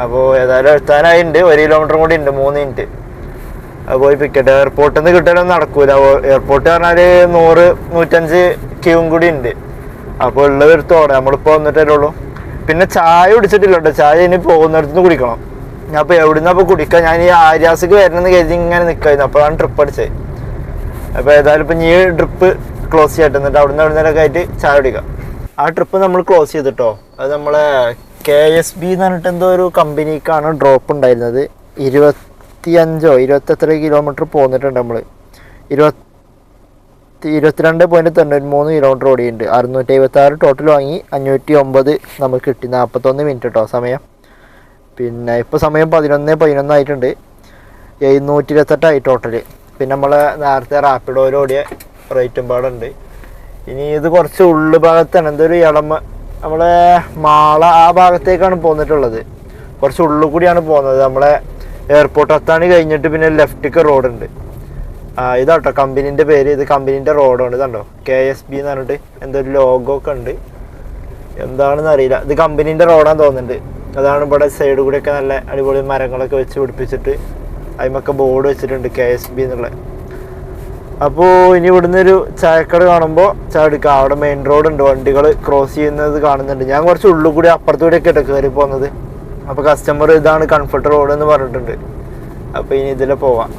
അപ്പോൾ ഏതായാലും എത്താനായിട്ടുണ്ട്, 1 കിലോമീറ്റർ കൂടി ഉണ്ട്, 3 മിനിറ്റ്. പോയി പിക്കറ്റ്. എയർപോർട്ടിൽ നിന്ന് കിട്ടാനൊന്നും നടക്കൂല. എയർപോർട്ട് പറഞ്ഞാൽ 100-105 ക്യൂവും കൂടി ഉണ്ട്. അപ്പോൾ ഉള്ളത് എടുത്തോടെ, നമ്മളിപ്പോൾ വന്നിട്ടേ ഉള്ളൂ. പിന്നെ ചായ കുടിച്ചിട്ടില്ല കേട്ടോ, ചായ ഇനി പോകുന്നിടത്തുനിന്ന് കുടിക്കണം. ഞാൻ അപ്പോൾ എവിടെ നിന്നപ്പോൾ കുടിക്കാം. ഞാൻ ഈ ആര്യാസിക്ക് വരണമെന്ന് കരുതി ഇങ്ങനെ നിൽക്കായിരുന്നു, അപ്പോഴാണ് ട്രിപ്പ് അടിച്ചത്. അപ്പോൾ ഏതായാലും ഇപ്പം ഈ ട്രിപ്പ് ക്ലോസ് ചെയ്തിട്ട് എന്നിട്ട് അവിടെ നിന്നൊക്കെ ആയിട്ട് ചായ കുടിക്കാം. ആ ട്രിപ്പ് നമ്മൾ ക്ലോസ് ചെയ്തിട്ടോ. അത് നമ്മളെ KSB എന്ന് പറഞ്ഞിട്ട് എന്തോ ഒരു കമ്പനിക്കാണ് ഡ്രോപ്പ് ഉണ്ടായിരുന്നത്. 25 കിലോമീറ്റർ പോന്നിട്ടുണ്ട് നമ്മൾ. 22.93 കിലോമീറ്റർ ഓടിയുണ്ട്. 676 ടോട്ടൽ വാങ്ങി, 509 നമുക്ക് കിട്ടി. 41 മിനിറ്റ് കേട്ടോ സമയം. പിന്നെ ഇപ്പോൾ സമയം 11:11 ആയിട്ടുണ്ട്. 728 ടോട്ടൽ. പിന്നെ നമ്മളെ നേരത്തെ റാപ്പിഡോയിൽ ഓടിയ റേറ്റും പാടുണ്ട്. ഇനി ഇത് കുറച്ച് ഉള്ളു ഭാഗത്താണ്, എന്തൊരു നമ്മളെ മാള ആ ഭാഗത്തേക്കാണ് പോന്നിട്ടുള്ളത്. കുറച്ച് ഉള്ളു കൂടിയാണ് പോകുന്നത്. നമ്മളെ എയർപോർട്ട് എത്താൻ കഴിഞ്ഞിട്ട് പിന്നെ ലെഫ്റ്റിക്ക് റോഡുണ്ട്. ഇതാട്ടോ കമ്പനീൻ്റെ പേര്. ഇത് കമ്പനീൻ്റെ റോഡുണ്ട്, ഇതുണ്ടോ KSB എന്ന് പറഞ്ഞിട്ട് എന്തോ ഒരു ലോഗോ ഒക്കെ ഉണ്ട്, എന്താണെന്ന് അറിയില്ല. ഇത് കമ്പനീൻ്റെ റോഡാന്ന് തോന്നുന്നുണ്ട്. അതാണ് ഇവിടെ സൈഡ് കൂടെയൊക്കെ നല്ല അടിപൊളി മരങ്ങളൊക്കെ വെച്ച് പിടിപ്പിച്ചിട്ട് അതിമൊക്കെ ബോർഡ് വെച്ചിട്ടുണ്ട് KSB എന്നുള്ളത്. അപ്പോൾ ഇനി ഇവിടുന്ന് ഒരു ചായക്കട കാണുമ്പോൾ ചായ എടുക്കാം. അവിടെ മെയിൻ റോഡുണ്ട്, വണ്ടികൾ ക്രോസ് ചെയ്യുന്നത് കാണുന്നുണ്ട്. ഞാൻ കുറച്ച് ഉള്ളിൽ കൂടി അപ്പുറത്തൂടെയൊക്കെ ഇട്ട് കയറി പോകുന്നത്. അപ്പോൾ കസ്റ്റമർ ഇതാണ് കംഫർട്ട് റോഡ് എന്ന് പറഞ്ഞിട്ടുണ്ട്. അപ്പോൾ ഇനി ഇതിലെ പോവാം.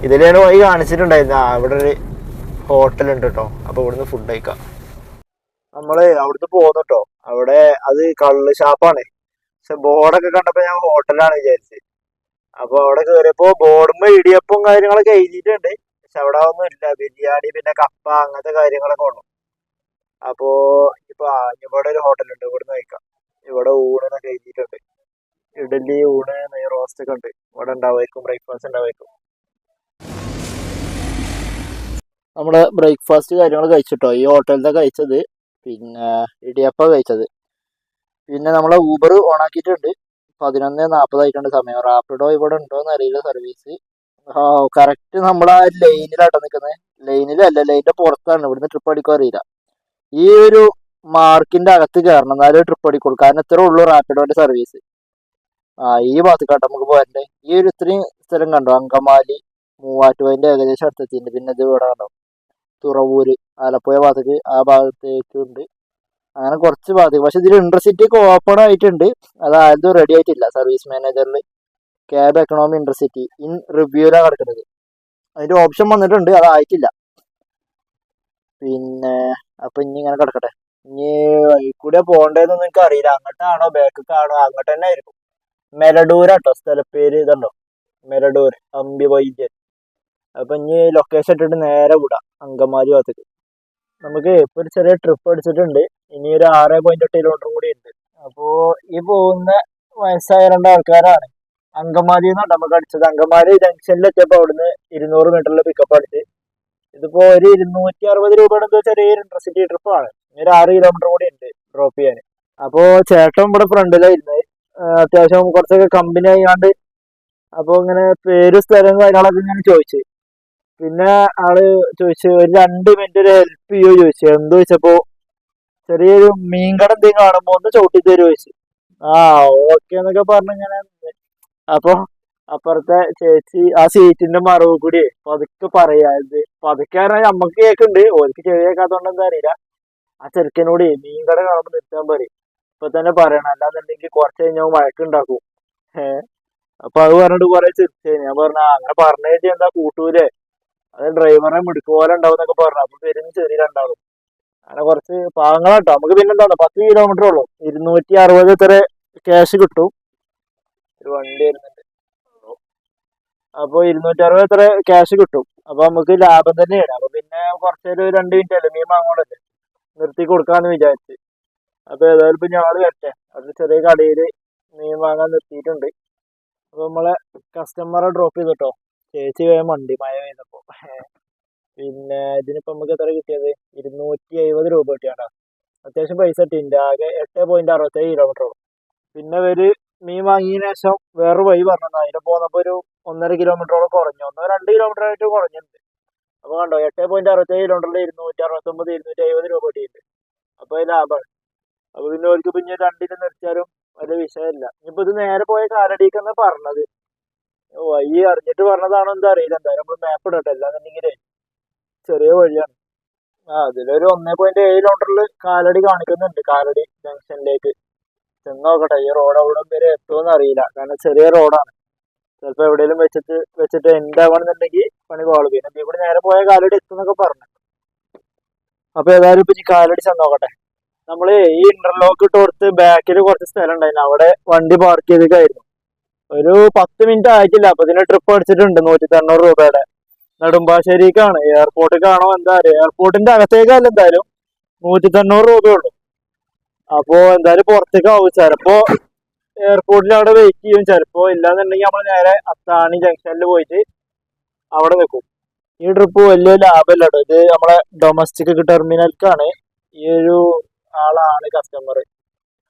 ഇതിലാണ് വഴി കാണിച്ചിട്ടുണ്ടായിരുന്നു. ഇവിടെ ഒരു ഹോട്ടലുണ്ട് കേട്ടോ, അപ്പോൾ ഇവിടുന്ന് ഫുഡ് കഴിക്കാം. നമ്മൾ അവിടുന്ന് പോകുന്നു കേട്ടോ. അവിടെ അത് കള്ള് ഷാപ്പാണ്, പക്ഷെ ബോർഡൊക്കെ കണ്ടപ്പോൾ ഞാൻ ഹോട്ടലാണ് വിചാരിച്ചത്. അപ്പോൾ അവിടെ കയറിയപ്പോൾ ബോർഡുമ്പോൾ ഇടിയപ്പം കാര്യങ്ങളൊക്കെ എഴുതിയിട്ടുണ്ട്, പക്ഷെ അവിടെ ഒന്നും ഇല്ല. ബിരിയാണി പിന്നെ കപ്പ അങ്ങനത്തെ കാര്യങ്ങളൊക്കെ ഉള്ളു. അപ്പോൾ ഇപ്പോൾ ഇവിടെ ഒരു ഹോട്ടലുണ്ട്, ഇവിടുന്ന് കഴിക്കാം. ഇവിടെ ഊണിനൊക്കെ എഴുതിയിട്ടുണ്ട്. ഇഡലി, ഊണ്, നെയ് റോസ്റ്റ് ഒക്കെ ഉണ്ട്. ഇവിടെ ഉണ്ടാവുമായിരിക്കും, ബ്രേക്ക്ഫാസ്റ്റ് ഉണ്ടാവുമായിരിക്കും. നമ്മുടെ ബ്രേക്ക്ഫാസ്റ്റ് കാര്യങ്ങൾ കഴിച്ചിട്ടോ, ഈ ഹോട്ടലിലെ കഴിച്ചത്. പിന്നെ ഇടിയപ്പം കഴിച്ചത്. പിന്നെ നമ്മളെ ഊബർ ഓൺ ആക്കിയിട്ടുണ്ട്. 11:40 ആയിട്ടുണ്ട് സമയം. റാപ്പിഡോ ഇവിടെ ഉണ്ടോന്ന് അറിയില്ല സർവീസ്. കറക്റ്റ് നമ്മളാ ലൈനിലാട്ടോ നിൽക്കുന്നത്. ലൈനിലല്ല, ലൈനിന്റെ പുറത്താണ്. ഇവിടുന്ന് ട്രിപ്പ് അടിക്കാൻ അറിയില്ല. ഈ ഒരു മാർക്കിന്റെ അകത്ത് കയറണം, എന്നാലേ ട്രിപ്പ് അടിക്കുള്ളൂ. കാരണം ഇത്രേ ഉള്ളൂ റാപ്പിഡോന്റെ സർവീസ്. ഈ ഭാഗത്തേക്കാട്ടോ നമുക്ക് പോരണ്ടേ. ഈ ഒരു ഇത്രയും സ്ഥലം കണ്ടോ, അങ്കമാലി, മൂവാറ്റുപുഴന്റെ ഏകദേശം അടുത്തെത്തിയിട്ടുണ്ട്. പിന്നെ ഇത് ഇവിടെ കണ്ടോ, തുറവൂര്, ആലപ്പുഴ ഭാഗത്തേക്ക്, ആ ഭാഗത്തേക്കുണ്ട്. അങ്ങനെ കുറച്ച് ഭാഗത്തേക്ക്. പക്ഷെ ഇതിൽ ഇന്റർസിറ്റി ഒക്കെ ഓപ്പൺ ആയിട്ടുണ്ട്. അതായത് റെഡി ആയിട്ടില്ല. സർവീസ് മാനേജറിൽ ക്യാബ് എക്കണോമി ഇന്റർസിറ്റി ഇൻ റിവ്യൂലാണ് കിടക്കുന്നത്. അതിന്റെ ഓപ്ഷൻ വന്നിട്ടുണ്ട്, അതായിട്ടില്ല. പിന്നെ അപ്പൊ ഇനി ഇങ്ങനെ കിടക്കട്ടെ. ഇനി വഴി കൂടെ പോകേണ്ടതെന്നൊന്നും എനിക്ക് അറിയില്ല. അങ്ങോട്ടാണോ ബാക്കിക്കാണോ, അങ്ങോട്ട് തന്നെ ആയിരിക്കും. മെലഡൂരാട്ടോ സ്ഥലപ്പേര്. ഇതുണ്ടോ, മെലഡൂർ, അമ്പി വൈദ്യൻ. അപ്പൊ ഇനി ലൊക്കേഷൻ ഇട്ടിട്ട് നേരെ വിടാം അങ്കമാലി ഭാഗത്തേക്ക്. നമുക്ക് ഇപ്പൊ ഒരു ചെറിയ ട്രിപ്പ് അടിച്ചിട്ടുണ്ട്. ഇനി ഒരു 6.8 കിലോമീറ്റർ കൂടി ഉണ്ട്. അപ്പോ ഈ പോകുന്ന വയസ്സായ 2 ആൾക്കാരാണ്. അങ്കമാലി എന്നാണ് നമുക്ക് അടിച്ചത്. അങ്കമാലി ജംഗ്ഷനിൽ എത്തിയപ്പോ അവിടുന്ന് 200 മീറ്ററിൽ പിക്കപ്പ് അടിച്ച്. ഇതിപ്പോ ഒരു 260 രൂപയുടെ എന്തോ ചെറിയൊരു ഇന്റർസിറ്റി ട്രിപ്പാണ്. ഒരു 6 കിലോമീറ്റർ കൂടി ഉണ്ട് ഡ്രോപ്പ് ചെയ്യാൻ. അപ്പോ ചേട്ടൻ ഇവിടെ ഫ്രണ്ടിലായിരുന്നത്. അത്യാവശ്യം കുറച്ചൊക്കെ കമ്പനി ആയിക്കാണ്ട്. അപ്പൊ ഇങ്ങനെ പേര്, സ്ഥലം, കാര്യങ്ങളൊക്കെ ഇങ്ങനെ ചോദിച്ചു. പിന്നെ ആള് ചോദിച്ചു ഒരു 2 മിനിറ്റ് ഒരു ഹെൽപ്പ് ചെയ്യോ ചോദിച്ചു. എന്ത് ചോദിച്ചപ്പോ ചെറിയൊരു മീൻകട എന്തെങ്കിലും കാണുമ്പോ ഒന്ന് ചവിട്ടി തരുമോ ചോദിച്ചു. ഓക്കെ എന്നൊക്കെ പറഞ്ഞു ഇങ്ങനെ. അപ്പൊ അപ്പുറത്തെ ചേച്ചി ആ സീറ്റിന്റെ മറവ് കൂടി പതുക്കെ പറയാ. ഇത് പതുക്കെ നമ്മക്ക് കേക്കുണ്ട്, ഓർക്ക് ചെവി കേൾക്കാത്തോണ്ട് എന്താ അറിയില്ല. ആ ചെറുക്കനോട് മീൻകട കാണുമ്പോ നിർത്താൻ പറയും. ഇപ്പൊ തന്നെ പറയണം, അല്ലാന്നുണ്ടെങ്കിൽ കുറച്ച് കഴിഞ്ഞാൽ വഴക്കുണ്ടാക്കും. അപ്പൊ അത് പറഞ്ഞിട്ട് കുറെ ചിരിച്ചു. ഞാൻ പറഞ്ഞ അങ്ങനെ പറഞ്ഞേച്ച് എന്താ കൂട്ടൂലേ, അത് ഡ്രൈവറെ മിടുക്ക് പോലെ ഉണ്ടാവും എന്നൊക്കെ പറഞ്ഞു. അപ്പൊ പെരും ചെറിയിലുണ്ടാവും. അങ്ങനെ കുറച്ച് പാവങ്ങളാട്ടോ. നമുക്ക് പിന്നെന്താണ് 10 കിലോമീറ്റർ ഉള്ളൂ. 260 ഇത്ര ക്യാഷ് കിട്ടും. ഒരു വണ്ടി വരുന്നുണ്ട്. അപ്പൊ 260 ഇത്ര ക്യാഷ് കിട്ടും. അപ്പൊ നമുക്ക് ലാഭം തന്നെയാണ്. അപ്പൊ പിന്നെ കുറച്ചൊരു 2 മിനിറ്റ് അല്ലേ മീൻ വാങ്ങോളല്ലേ, നിർത്തി കൊടുക്കാന്ന് വിചാരിച്ച്. അപ്പൊ ഏതായാലും ഇപ്പൊ ഞങ്ങള് വരട്ടെ. അത് ചെറിയ കടയില് മീൻ വാങ്ങാൻ നിർത്തിയിട്ടുണ്ട്. അപ്പൊ നമ്മളെ കസ്റ്റമറെ ഡ്രോപ്പ് ചെയ്തിട്ടോ. ചേച്ചി വേഗം വണ്ടി മഴ പെയ്തപ്പോ. പിന്നെ ഇതിനിപ്പോ നമുക്ക് എത്ര കിട്ടിയത്, 270 രൂപ കിട്ടിയാണ്ടാ. അത്യാവശ്യം പൈസ കിട്ടിയിട്ടുണ്ട്. ആകെ 8.67 കിലോമീറ്റർ ഉള്ളൂ. പിന്നെ ഒരു മീൻ വാങ്ങിയതിനു ശേഷം വേറെ വഴി പറഞ്ഞു. അതിന് പോന്നപ്പോ ഒരു 1.5 കിലോമീറ്ററോളം കുറഞ്ഞു. 1-2 കിലോമീറ്റർ ആയിട്ട് കുറഞ്ഞിട്ടുണ്ട്. അപ്പൊ കണ്ടോ, 8.67 കിലോമീറ്ററിൽ 269, 270 രൂപ കിട്ടിയിട്ടുണ്ട്. അപ്പൊ അത് ലാഭമാണ്. അപ്പൊ പിന്നെ അവർക്ക് പിന്നെ 2 നിർത്തിയാലും വലിയ വിഷയമില്ല. ഇനിയിപ്പോ ഇത് നേരെ പോയ കാലടിക്കെന്ന് പറഞ്ഞത്. വഴി അറിഞ്ഞിട്ട് പറഞ്ഞതാണോ എന്താ അറിയില്ല. എന്തായാലും നമ്മള് മാപ്പ് ഇടട്ടെ, അല്ലാന്നുണ്ടെങ്കിലേ ചെറിയ വഴിയാണ്. അതിലൊരു 1.7 കിലോമീറ്ററിൽ കാലടി കാണിക്കുന്നുണ്ട്. കാലടി ജംഗ്ഷനിലേക്ക് ചെന്ന് നോക്കട്ടെ. ഈ റോഡ് അവിടെ വരെ എത്തുമെന്ന് അറിയില്ല, കാരണം ചെറിയ റോഡാണ്. ചിലപ്പോ എവിടെയെങ്കിലും വെച്ചിട്ട് എൻഡ് ആവണമെന്നുണ്ടെങ്കിൽ പണി പോകണം. പിന്നെ ഇതിൽ കൂടി നേരെ പോയ കാലടി എത്തുന്നൊക്കെ പറഞ്ഞു. അപ്പൊ ഏതായാലും ഇപ്പൊ ഈ കാലടി ചെന്ന് നോക്കട്ടെ. നമ്മള് ഈ ഇന്റർലോക്ക് ഇട്ട് കൊടുത്ത് ബാക്കിൽ കുറച്ച് സ്ഥലം ഉണ്ടായിരുന്നു, അവിടെ വണ്ടി പാർക്ക് ചെയ്തിട്ടായിരുന്നു. ഒരു 10 മിനിറ്റ് ആയിട്ടില്ല, അപ്പൊ ഇതിന് ട്രിപ്പ് അടിച്ചിട്ടുണ്ട് 190 രൂപയുടെ. നെടുമ്പാശ്ശേരിക്കാണ്, എയർപോർട്ടിലേക്കാണോ എന്താ അറിയാം. എയർപോർട്ടിന്റെ അകത്തേക്കല്ല, എന്തായാലും 190 രൂപയുള്ളൂ. അപ്പോ എന്തായാലും പുറത്തേക്ക് ആവും. ചിലപ്പോ എയർപോർട്ടിൽ അവിടെ വെയിറ്റ് ചെയ്യും, ചിലപ്പോ ഇല്ലാന്നുണ്ടെങ്കിൽ നമ്മൾ നേരെ അത്താണി ജംഗ്ഷനിൽ പോയിട്ട് അവിടെ നിൽക്കും. ഈ ട്രിപ്പ് വലിയ ലാഭമല്ല കേട്ടോ. ഇത് നമ്മളെ ഡൊമസ്റ്റിക് ടെർമിനൽക്കാണ്. ഈ ഒരു ആളാണ് കസ്റ്റമർ.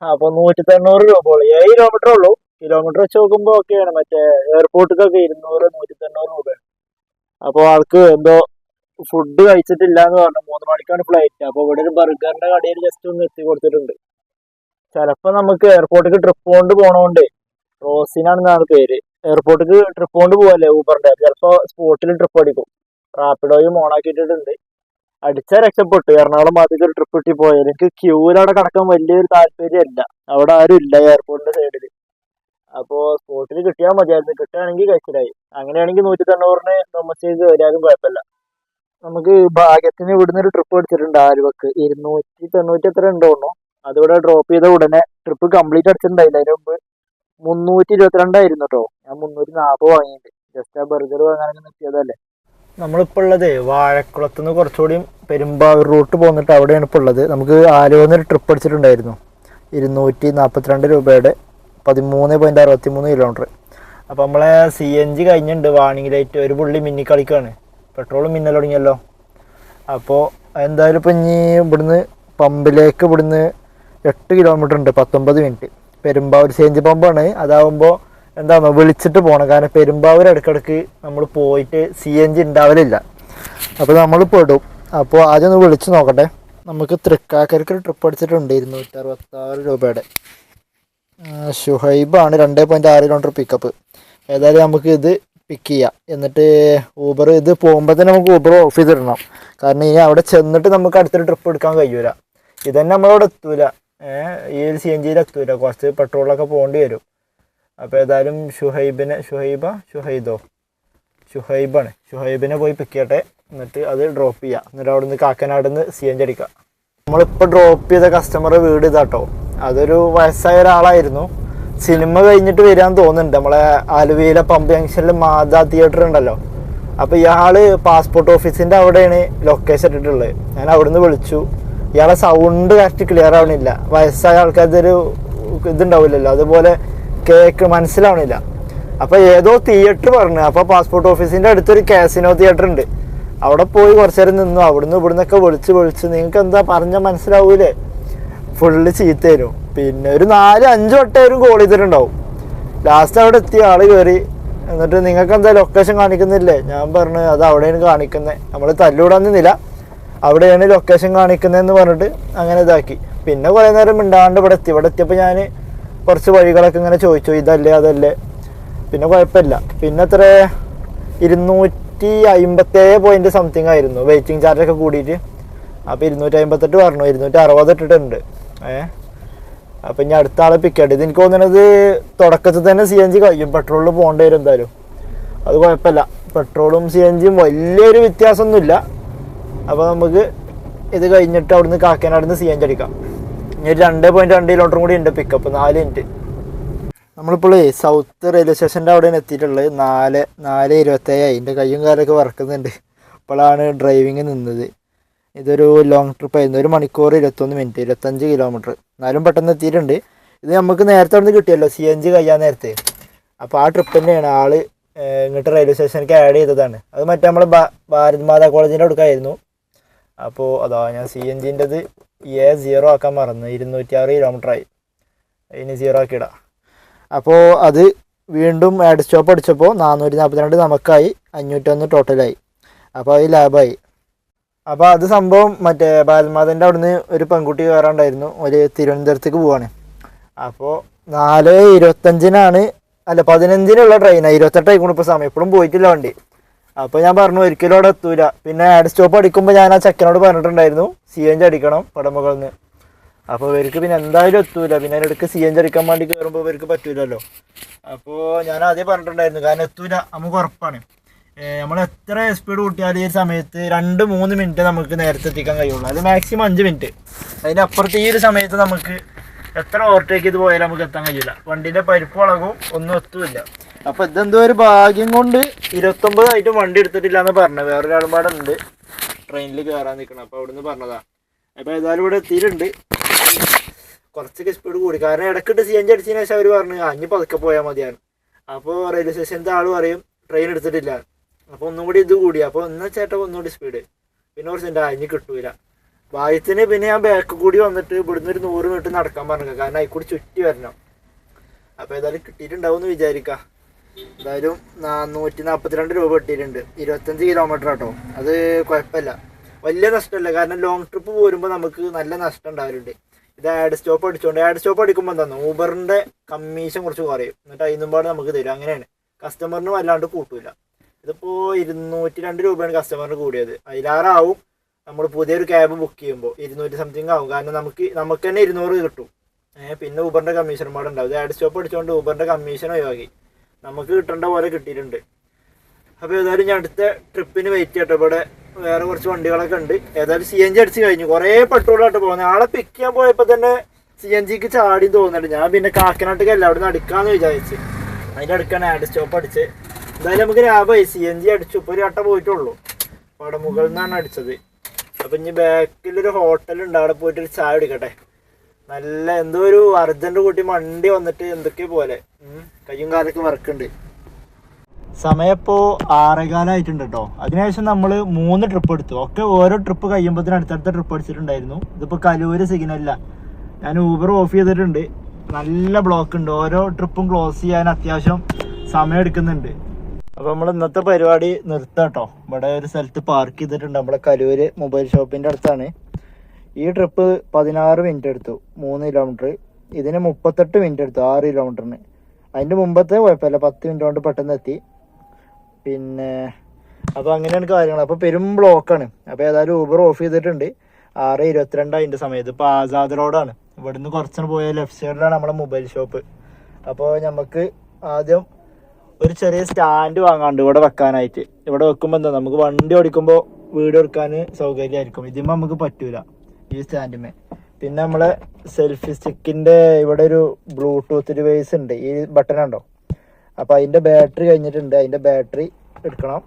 അപ്പൊ 190 രൂപ ഉള്ളു. 7 കിലോമീറ്റർ ഉള്ളൂ. കിലോമീറ്റർ വെച്ച് നോക്കുമ്പോ ഒക്കെയാണ്. മറ്റേ എയർപോർട്ടിലൊക്കെ 200, 190 രൂപയാണ്. അപ്പൊ ആൾക്ക് എന്തോ ഫുഡ് കഴിച്ചിട്ടില്ല എന്ന് പറഞ്ഞു. 3 മണിക്കാണ് ഫ്ലൈറ്റ്. അപ്പൊ ഇവിടെ ഒരു ബർഗറിന്റെ കടയിൽ ജസ്റ്റ് ഒന്ന് എത്തി കൊടുത്തിട്ടുണ്ട്. ചിലപ്പോ നമുക്ക് എയർപോർട്ടിലേക്ക് ട്രിപ്പ് കൊണ്ട് പോണോണ്ട്, റോസിനാണെന്നാണ് പേര്. എയർപോർട്ടിലേക്ക് ട്രിപ്പ് കൊണ്ട് പോവല്ലേ ഊബറിന്റെ, ചിലപ്പോ സ്പോട്ടിൽ ട്രിപ്പ് അടിക്കും. റാപ്പിഡോയും ഓണാക്കിയിട്ടുണ്ട്. അടിച്ചാൽ രക്ഷപ്പെട്ടു. എറണാകുളം ഭാഗത്തേക്ക് ഒരു ട്രിപ്പ് കിട്ടി പോയാൽ. എനിക്ക് ക്യൂവിലവിടെ കിടക്കാൻ വലിയൊരു താല്പര്യമല്ല. അവിടെ ആരും ഇല്ല എയർപോർട്ടിന്റെ സൈഡിൽ. അപ്പോ സ്പോട്ടിൽ കിട്ടിയാൽ മതിയായിരുന്നു. കിട്ടുകയാണെങ്കിൽ കഴിച്ചിലായി. അങ്ങനെയാണെങ്കിൽ 190-ന് ഡൊമസ്റ്റിക് കയറിയാലും കുഴപ്പമില്ല. നമുക്ക് ഭാഗ്യത്തിന് ഇവിടുന്ന് ഒരു ട്രിപ്പ് എടുത്തിട്ടുണ്ട് ആലുവക്ക്. 290 എത്ര ഉണ്ടോന്നോ. അതിവിടെ ഡ്രോപ്പ് ചെയ്ത ഉടനെ ട്രിപ്പ് കംപ്ലീറ്റ് അടിച്ചിട്ടുണ്ടായില്ല. അതിന് മുമ്പ് 322 ആയിരുന്നു കേട്ടോ. ഞാൻ 340 വാങ്ങിയിട്ടുണ്ട്. ജസ്റ്റ് ആ ബർഗർ വാങ്ങാനൊക്കെ നിർത്തിയതല്ലേ. നമ്മളിപ്പോൾ ഉള്ളത് വാഴക്കുളത്ത് നിന്ന് കുറച്ചുകൂടി പെരുമ്പാവൂർ റൂട്ട് പോന്നിട്ട് അവിടെയാണ് ഇപ്പോൾ ഉള്ളത്. നമുക്ക് ആലുവന്ന് ഒരു ട്രിപ്പ് അടിച്ചിട്ടുണ്ടായിരുന്നു. 242 രൂപയുടെ 13.63 കിലോമീറ്റർ. അപ്പോൾ നമ്മളെ CNG കഴിഞ്ഞിട്ടുണ്ട്. വാണിംഗ് ലൈറ്റ് ഒരു പുള്ളി മിന്നി കളിക്കുകയാണ്. പെട്രോളും മിന്നൽ തുടങ്ങിയല്ലോ. അപ്പോൾ എന്തായാലും ഇപ്പം ഇനി ഇവിടുന്ന് പമ്പിലേക്ക് ഇവിടുന്ന് 8 കിലോമീറ്റർ ഉണ്ട്, 19 മിനിറ്റ്. പെരുമ്പാവൂർ CNG പമ്പാണ്. അതാവുമ്പോൾ എന്താണോ വിളിച്ചിട്ട് പോകണം. കാരണം പെരുമ്പാവൂർ ഇടയ്ക്കിടയ്ക്ക് നമ്മൾ പോയിട്ട് CNG ഉണ്ടാവലില്ല. അപ്പോൾ നമ്മൾ പെടും. അപ്പോൾ ആദ്യം ഒന്ന് വിളിച്ച് നോക്കട്ടെ. നമുക്ക് തൃക്കാക്കരക്ക് ട്രിപ്പ് അടിച്ചിട്ടുണ്ട് 266 രൂപയുടെ. ഷുഹൈബാണ് 2.6 കിലോമീറ്റർ പിക്കപ്പ്. ഏതായാലും നമുക്ക് ഇത് പിക്ക് ചെയ്യാം. എന്നിട്ട് ഊബർ ഇത് പോകുമ്പോൾ തന്നെ നമുക്ക് ഊബർ ഓഫ് ചെയ്തിടണം. കാരണം ഇനി അവിടെ ചെന്നിട്ട് നമുക്ക് അടുത്തൊരു ട്രിപ്പ് എടുക്കാൻ കഴിയൂല. ഇതന്നെ നമ്മളവിടെ എത്തൂല. ഈ ഒരു CNGയിൽ എത്തൂല. കുറച്ച് പെട്രോളൊക്കെ പോകേണ്ടി വരും. അപ്പോൾ ഏതായാലും ഷുഹൈബിനെ പോയി പിക്ക് ചെയ്യട്ടെ. എന്നിട്ട് അത് ഡ്രോപ്പ് ചെയ്യുക. എന്നിട്ട് അവിടെ നിന്ന് കാക്കനാട് നിന്ന് CNG അടിക്കുക. നമ്മളിപ്പോൾ ഡ്രോപ്പ് ചെയ്ത കസ്റ്റമർ വീട് ഇതാട്ടോ. അതൊരു വയസ്സായ ഒരാളായിരുന്നു. സിനിമ കഴിഞ്ഞിട്ട് വരാമെന്ന് തോന്നുന്നുണ്ട്. നമ്മളെ ആലുവയിലെ പമ്പ് ജംഗ്ഷനിൽ മാതാ തിയേറ്റർ ഉണ്ടല്ലോ. അപ്പോൾ ഇയാൾ പാസ്പോർട്ട് ഓഫീസിൻ്റെ അവിടെയാണ് ലൊക്കേഷൻ ഇട്ടിട്ടുള്ളത്. ഞാൻ അവിടെ നിന്ന് വിളിച്ചു. ഇയാളെ സൗണ്ട് കറക്റ്റ് ക്ലിയർ ആവണില്ല. വയസ്സായ ആൾക്കാർക്കൊരു ഇതുണ്ടാവില്ലല്ലോ, അതുപോലെ കേക്ക് മനസ്സിലാവണില്ല. അപ്പോൾ ഏതോ തിയേറ്റർ പറഞ്ഞു. അപ്പോൾ പാസ്പോർട്ട് ഓഫീസിൻ്റെ അടുത്തൊരു കാസിനോ തിയേറ്റർ ഉണ്ട്. അവിടെ പോയി കുറച്ച് നേരം നിന്നു. ഇവിടുന്നൊക്കെ വിളിച്ച് നിങ്ങൾക്ക് എന്താ പറഞ്ഞാൽ മനസ്സിലാവൂലേ, ഫുള്ള് ചീത്ത തരും. പിന്നെ ഒരു 4-5 വട്ടം കോൾ ചെയ്തിട്ടുണ്ടാവും. ലാസ്റ്റ് അവിടെ എത്തിയ ആൾ കയറി. എന്നിട്ട് നിങ്ങൾക്ക് എന്താ ലൊക്കേഷൻ കാണിക്കുന്നില്ലേ? ഞാൻ പറഞ്ഞു അത് അവിടെയാണ് കാണിക്കുന്നത്. നമ്മൾ തല്ലൂടാൻ നിന്നില്ല, അവിടെയാണ് ലൊക്കേഷൻ കാണിക്കുന്നതെന്ന് പറഞ്ഞിട്ട് അങ്ങനെ ഇതാക്കി. പിന്നെ കുറേ നേരം മിണ്ടാണ്ട് ഇവിടെ എത്തിയപ്പോൾ ഞാൻ കുറച്ച് വഴികളൊക്കെ ഇങ്ങനെ ചോദിച്ചു, ഇതല്ലേ അതല്ലേ. പിന്നെ കുഴപ്പമില്ല. പിന്നെ എത്ര 257 പോയിന്റ് സംതിങ് ആയിരുന്നു വെയിറ്റിംഗ് ചാർജൊക്കെ കൂടിയിട്ട്. അപ്പോൾ 258 പറഞ്ഞു, 260 ഇട്ടിട്ടുണ്ട്. അപ്പം ഇനി അടുത്ത ആളെ പിക്കട്ട്. ഇത് എനിക്ക് തോന്നുന്നത് തുടക്കത്തിൽ തന്നെ CNG കഴിയും. പെട്രോളിൽ പോകേണ്ടി വരും എന്തായാലും. അത് കുഴപ്പമില്ല. പെട്രോളും CNGയും വലിയൊരു വ്യത്യാസമൊന്നുമില്ല. അപ്പോൾ നമുക്ക് ഇത് കഴിഞ്ഞിട്ട് അവിടുന്ന് കാക്കനാട് നിന്ന് CNG അടിക്കാം. ഇനി 2.2 കിലോമീറ്റർ കൂടി ഉണ്ട് പിക്കപ്പ്, 4 മിനിറ്റ്. നമ്മളിപ്പോൾ സൗത്ത് റെയിൽവേ സ്റ്റേഷൻ്റെ അവിടെയാണ് എത്തിയിട്ടുള്ളത്. 4:27. അതിൻ്റെ കയ്യും കാലൊക്കെ വറക്കുന്നുണ്ട്. ഇപ്പോഴാണ് ഡ്രൈവിങ് നിന്നത്. ഇതൊരു ലോങ് ട്രിപ്പ് ആയിരുന്നു. 1 മണിക്കൂർ 21 മിനിറ്റ്, 25 കിലോമീറ്റർ. എന്നാലും പെട്ടെന്ന് എത്തിയിട്ടുണ്ട്. ഇത് നമുക്ക് നേരത്തെ അവിടെ നിന്ന് കിട്ടിയല്ലോ CNG കഴിയാൻ നേരത്തെ. അപ്പോൾ ആ ട്രിപ്പ് തന്നെയാണ് ആൾ ഇങ്ങോട്ട് റെയിൽവേ സ്റ്റേഷനിലേക്ക് ആഡ് ചെയ്തതാണ്. അത് മറ്റേ നമ്മൾ ഭാരത് മാതാ കോളേജിൻ്റെ അടുക്കായിരുന്നു. അപ്പോൾ അതാ ഞാൻ CNGൻ്റെത് A0 ആക്കാൻ മറന്നു. 206 കിലോമീറ്ററായി. ഇനി 0 ആക്കിയിടാം. അപ്പോൾ അത് വീണ്ടും ആഡ് സ്റ്റോപ്പ് അടിച്ചപ്പോൾ 442 നമുക്കായി, 501 ടോട്ടലായി. അപ്പോൾ അത് ലാഭമായി. അപ്പോൾ അത് സംഭവം മറ്റേ ബാലമാതൻ്റെ അവിടുന്ന് ഒരു പെൺകുട്ടി കയറാണ്ടായിരുന്നു. ഒരു തിരുവനന്തപുരത്തേക്ക് പോവാണ്. അപ്പോൾ 4:25 അല്ല 15 ട്രെയിനാണ്. 28 ആയിക്കോണം ഇപ്പോൾ സമയം. എപ്പോഴും പോയിട്ടില്ല വണ്ടി. അപ്പോൾ ഞാൻ പറഞ്ഞു ഒരിക്കലും അവിടെ എത്തൂല. പിന്നെ ആഡ് സ്റ്റോപ്പ് അടിക്കുമ്പോൾ ഞാൻ ആ ചെക്കനോട് പറഞ്ഞിട്ടുണ്ടായിരുന്നു CNG അടിക്കണം പടമുകളിൽ നിന്ന്. അപ്പോൾ ഇവർക്ക് പിന്നെ എന്തായാലും എത്തൂല. പിന്നെ അതിനിടയ്ക്ക് CNG അടിക്കാൻ വേണ്ടി കയറുമ്പോൾ ഇവർക്ക് പറ്റൂലല്ലോ. അപ്പോൾ ഞാൻ ആദ്യം പറഞ്ഞിട്ടുണ്ടായിരുന്നു, കാരണം എത്തൂല നമുക്ക് ഉറപ്പാണ്. നമ്മൾ എത്ര സ്പീഡ് കൂട്ടിയാലും ഈ സമയത്ത് 2-3 മിനിറ്റ് നമുക്ക് നേരത്തെ എത്തിക്കാൻ കഴിയുള്ളൂ. അത് മാക്സിമം 5 മിനിറ്റ്. അതിനപ്പുറത്ത് ഈ ഒരു സമയത്ത് നമുക്ക് എത്ര ഓവർടേക്ക് ചെയ്ത് പോയാലും നമുക്ക് എത്താൻ കഴിയില്ല. വണ്ടീൻ്റെ പരിപ്പ് വളകും, ഒന്നും എത്തുമില്ല. അപ്പോൾ ഇതെന്തോ ഒരു ഭാഗ്യം കൊണ്ട് 29 ആയിട്ടും വണ്ടി എടുത്തിട്ടില്ല എന്ന് പറഞ്ഞത്. വേറൊരാളും പാടെ ഉണ്ട് ട്രെയിനിൽ കയറാൻ നിൽക്കണം. അപ്പോൾ അവിടെ നിന്ന് പറഞ്ഞതാണ്. അപ്പോൾ ഏതായാലും ഇവിടെ എത്തിയിട്ടുണ്ട്. കുറച്ചൊക്കെ സ്പീഡ് കൂടി. കാരണം ഇടയ്ക്കിട്ട് CNG അടിച്ചതിന് ശേഷം അവർ പറഞ്ഞു ഇനി പതുക്കെ പോയാൽ മതിയാണ്. അപ്പോൾ റെയിൽവേ സ്റ്റേഷൻ്റെ ആൾ പറയും ട്രെയിൻ എടുത്തിട്ടില്ല. അപ്പോൾ ഒന്നും കൂടി ഇത് കൂടി. അപ്പോൾ എന്നാൽ ചേട്ടാ ഒന്നുകൂടി സ്പീഡ്. പിന്നെ കുറച്ച് ഇനി കിട്ടൂല ഭാഗ്യത്തിന്. പിന്നെ ഞാൻ ബാക്ക് കൂടി വന്നിട്ട് ഇവിടുന്ന് ഒരു 100 മീറ്റർ നടക്കാൻ പറഞ്ഞു. കാരണം അതിൽക്കൂടി ചുറ്റി വരണം. അപ്പോൾ ഏതായാലും കിട്ടിയിട്ടുണ്ടാവും എന്ന് വിചാരിക്കാം. എന്തായാലും 442 രൂപ കിട്ടിയിട്ടുണ്ട്. 25 കിലോമീറ്റർ കേട്ടോ. അത് കുഴപ്പമില്ല, വലിയ നഷ്ടമല്ല. കാരണം ലോങ് ട്രിപ്പ് പോരുമ്പോൾ നമുക്ക് നല്ല നഷ്ടം ഉണ്ടാവലുണ്ട്. ഇത് ആഡ് സ്റ്റോപ്പ് അടിച്ചുകൊണ്ട് ആഡ് സ്റ്റോപ്പ് അടിക്കുമ്പോൾ എന്താണോ ഊബറിൻ്റെ കമ്മീഷൻ കുറച്ച് കുറയും. എന്നിട്ട് അതിനും പാട് നമുക്ക് തരും. അങ്ങനെയാണ്. കസ്റ്റമറിന് വല്ലാണ്ട് കൂട്ടില്ല. ഇതിപ്പോൾ 202 രൂപയാണ് കസ്റ്റമറിന് കൂടിയത്. അതിലാറാവും നമ്മൾ പുതിയൊരു ക്യാബ് ബുക്ക് ചെയ്യുമ്പോൾ 200 സംതിങ് ആവും. കാരണം നമുക്ക് തന്നെ 200 കിട്ടും. പിന്നെ ഊബറിൻ്റെ കമ്മീഷൻ പാട് ഉണ്ടാവും. ഇത് ആഡ് സ്റ്റോപ്പ് അടിച്ചുകൊണ്ട് ഊബറിൻ്റെ കമ്മീഷൻ ഒഴിവാക്കി നമുക്ക് കിട്ടേണ്ട പോലെ കിട്ടിയിട്ടുണ്ട്. അപ്പോൾ ഏതായാലും ഞാൻ അടുത്ത ട്രിപ്പിന് വെയിറ്റ് ചെയ്യട്ടെ. ഇവിടെ വേറെ കുറച്ച് വണ്ടികളൊക്കെ ഉണ്ട്. ഏതായാലും CNG അടിച്ച് കഴിഞ്ഞു. കുറേ പെട്രോളായിട്ട് പോകുന്നത്. ആളെ പിക്ക് ചെയ്യാൻ പോയപ്പോൾ തന്നെ CNGക്ക് ചാടി തോന്നുന്നുണ്ട്. ഞാൻ പിന്നെ കാക്കനാട്ടേക്ക് എല്ലാവരും അടിക്കാമെന്ന് വിചാരിച്ച് അതിൻ്റെ അടുക്കാണ് ആഡ് സ്റ്റോപ്പ് അടിച്ച്. എന്തായാലും നമുക്ക് ലാഭമായി. CNG അടിച്ചു. ഇപ്പോൾ ഒരു വട്ടം പോയിട്ടുള്ളൂ. പടമുകളിൽ നിന്നാണ് അടിച്ചത്. അപ്പം ഇനി ബാക്കിലൊരു ഹോട്ടലുണ്ട്, അവിടെ പോയിട്ടൊരു ചായ കുടിക്കട്ടെ. നല്ല എന്തോ ഒരു അർജന്റ് കൂട്ടി വണ്ടി വന്നിട്ട് എന്തൊക്കെ പോലെ കയ്യും കാലൊക്കെ വർക്കുണ്ട്. സമയം ഇപ്പോൾ 6:15 കേട്ടോ. അതിനുശേഷം നമ്മൾ 3 ട്രിപ്പ് എടുത്തു. ഒക്കെ ഓരോ ട്രിപ്പ് കഴിയുമ്പോഴത്തേനും അടുത്തടുത്ത ട്രിപ്പ് അടിച്ചിട്ടുണ്ടായിരുന്നു. ഇതിപ്പോൾ കലൂര് സിഗ്നലില്ല. ഞാൻ ഊബർ ഓഫ് ചെയ്തിട്ടുണ്ട്. നല്ല ബ്ലോക്ക് ഉണ്ട്. ഓരോ ട്രിപ്പും ക്ലോസ് ചെയ്യാൻ അത്യാവശ്യം സമയം എടുക്കുന്നുണ്ട്. അപ്പോൾ നമ്മൾ ഇന്നത്തെ പരിപാടി നിർത്താം കേട്ടോ. ഇവിടെ ഒരു സ്ഥലത്ത് പാർക്ക് ചെയ്തിട്ടുണ്ട്. നമ്മളെ കലൂര് മൊബൈൽ ഷോപ്പിൻ്റെ അടുത്താണ്. ഈ ട്രിപ്പ് 16 മിനിറ്റ് എടുത്തു, 3 കിലോമീറ്റർ. ഇതിന് 38 മിനിറ്റ് എടുത്തു, 6 കിലോമീറ്ററിന്. അതിൻ്റെ മുമ്പത്തെ കുഴപ്പമില്ല, 10 മിനിറ്റ് കൊണ്ട് പെട്ടെന്ന് എത്തി. പിന്നെ അപ്പോൾ അങ്ങനെയാണ് കാര്യങ്ങൾ. അപ്പോൾ പെരും ബ്ലോക്കാണ്. അപ്പോൾ ഏതായാലും ഊബർ ഓഫ് ചെയ്തിട്ടുണ്ട്. 6:22 അതിൻ്റെ സമയത്ത്. ഇപ്പോൾ ആസാദ് റോഡാണ്. ഇവിടുന്ന് കുറച്ചുകൂടെ പോയാൽ ലെഫ്റ്റ് സൈഡിലാണ് നമ്മുടെ മൊബൈൽ ഷോപ്പ്. അപ്പോൾ നമുക്ക് ആദ്യം ഒരു ചെറിയ സ്റ്റാൻഡ് വാങ്ങാണ്ട് ഇവിടെ വെക്കാനായിട്ട്. ഇവിടെ വെക്കുമ്പോൾ എന്താ, നമുക്ക് വണ്ടി ഓടിക്കുമ്പോൾ വീഡിയോ എടുക്കാൻ സൗകര്യമായിരിക്കും. ഇതിമ്പോൾ നമുക്ക് പറ്റൂല ഈ സ്റ്റാൻഡിന്മേ. പിന്നെ നമ്മളെ സെൽഫി സ്റ്റിക്കിൻ്റെ ഇവിടെ ഒരു ബ്ലൂടൂത്ത് ഡിവൈസ് ഉണ്ട്. ഈ ബട്ടൺ ഉണ്ടോ? അപ്പോൾ അതിൻ്റെ ബാറ്ററി കഴിഞ്ഞിട്ടുണ്ട്. അതിൻ്റെ ബാറ്ററി എടുക്കണം.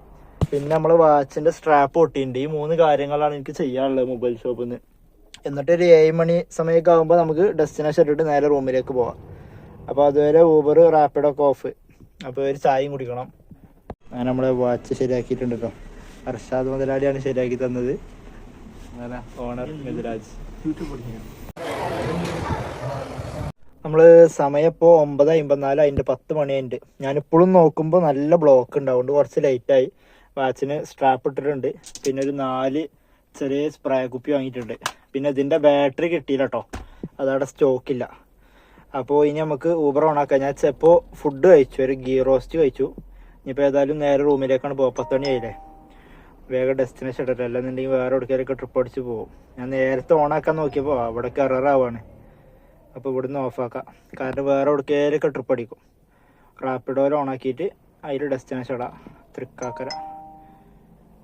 പിന്നെ നമ്മൾ വാച്ചിൻ്റെ സ്ട്രാപ്പ് പൊട്ടിയിട്ടുണ്ട്. ഈ 3 കാര്യങ്ങളാണ് എനിക്ക് ചെയ്യാനുള്ളത് മൊബൈൽ ഷോപ്പിൽ നിന്ന്. എന്നിട്ട് ഒരു 7 മണി സമയമൊക്കെ ആകുമ്പോൾ നമുക്ക് ഡെസ്റ്റിനേഷൻ ഇട്ടിട്ട് നേരെ റൂമിലേക്ക് പോവാം. അപ്പോൾ അതുവരെ ഊബർ റാപ്പിഡൊക്കെ ഓഫ്. അപ്പോൾ ഒരു ചായയും കുടിക്കണം. അങ്ങനെ നമ്മളെ വാച്ച് ശരിയാക്കിയിട്ടുണ്ട് കേട്ടോ. അർഷാദ് മുതലാളിയാണ് ശരിയാക്കി തന്നത്. ഓണർ മിഥുരാജ്. നമ്മൾ സമയം ഇപ്പോൾ 9:54, അതിൻ്റെ 10 മണിയായിട്ട്. ഞാനിപ്പോഴും നോക്കുമ്പോൾ നല്ല ബ്ലോക്ക് ഉണ്ട്. അതുകൊണ്ട് കുറച്ച് ലേറ്റായി. വാച്ചിന് സ്ട്രാപ്പ് ഇട്ടിട്ടുണ്ട്. പിന്നെ ഒരു 4 ചെറിയ സ്പ്രേ കുപ്പി വാങ്ങിയിട്ടുണ്ട്. പിന്നെ ഇതിൻ്റെ ബാറ്ററി കിട്ടിയില്ല കേട്ടോ, അതവിടെ സ്റ്റോക്കില്ല. അപ്പോൾ ഇനി നമുക്ക് ഊബർ ഓണാക്കാം. ഞാൻ ഇപ്പോൾ ഫുഡ് കഴിച്ചു, ഒരു ഗീ റോസ്റ്റ് കഴിച്ചു. ഇനിയിപ്പോൾ ഏതായാലും നേരെ റൂമിലേക്കാണ് പോകുക. 10 മണിയായില്ലേ. വേഗം ഡെസ്റ്റിനേഷൻ ഇട്ടിട്ട്, അല്ലെന്നുണ്ടെങ്കിൽ വേറെ എവിടേക്കൊക്കെ ട്രിപ്പ് അടിച്ച് പോകും. ഞാൻ നേരത്തെ ഓണാക്കാൻ നോക്കിയപ്പോൾ അവിടേക്ക് എററാവാണ്. അപ്പോൾ ഇവിടുന്ന് ഓഫാക്കാം. കാരണം വേറെ എവിടേക്കൊക്കെ ട്രിപ്പ് അടിക്കും. റാപ്പിഡോയിൽ ഓണാക്കിയിട്ട് അതിൽ ഡെസ്റ്റിനേഷൻ ഇടാം. തൃക്കാക്കര.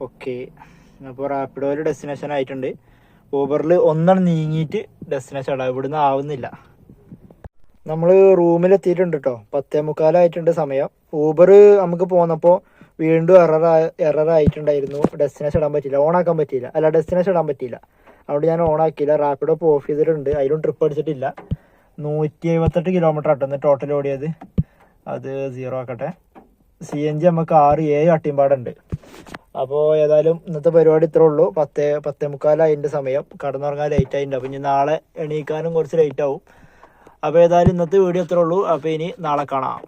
ഓക്കെ. അപ്പോൾ റാപ്പിഡോയിൽ ഡെസ്റ്റിനേഷൻ ആയിട്ടുണ്ട്. ഊബറിൽ ഒന്നാണ് നീങ്ങിയിട്ട് ഡെസ്റ്റിനേഷൻ ഇടാം. ഇവിടുന്ന് ആവുന്നില്ല. നമ്മൾ റൂമിലെത്തിയിട്ടുണ്ട് കേട്ടോ. 10:45 സമയം. ഊബർ നമുക്ക് പോന്നപ്പോൾ വീണ്ടും എററായിട്ടുണ്ടായിരുന്നു. ഡെസ്റ്റിനേഷൻ ഇടാൻ പറ്റിയില്ല, ഓണാക്കാൻ പറ്റിയില്ല. അല്ല, ഡെസ്റ്റിനേഷൻ ഇടാൻ പറ്റിയില്ല. അതുകൊണ്ട് ഞാൻ ഓണാക്കിയില്ല. റാപ്പിഡോ ഇപ്പോൾ ഓഫ് ചെയ്തിട്ടുണ്ട്. അതിലും ട്രിപ്പ് അടിച്ചിട്ടില്ല. 178 കിലോമീറ്റർ ആട്ടെന്ന് ടോട്ടൽ ഓടിയത്. അത് 0 ആക്കട്ടെ. CNG നമുക്ക് 6-7 അട്ടിമ്പാടുണ്ട്. അപ്പോൾ ഏതായാലും ഇന്നത്തെ പരിപാടി ഇത്രേ ഉള്ളൂ. 10:45 അതിൻ്റെ സമയം. കടന്നുറങ്ങാൻ ലേറ്റ് ആയിട്ടുണ്ട്. അപ്പോൾ ഇനി നാളെ എണീക്കാനും കുറച്ച് ലേറ്റ് ആവും. അപ്പോൾ ഏതായാലും ഇന്നത്തെ വീഡിയോ ഇത്രേ ഉള്ളൂ. അപ്പോൾ ഇനി നാളെ കാണാം.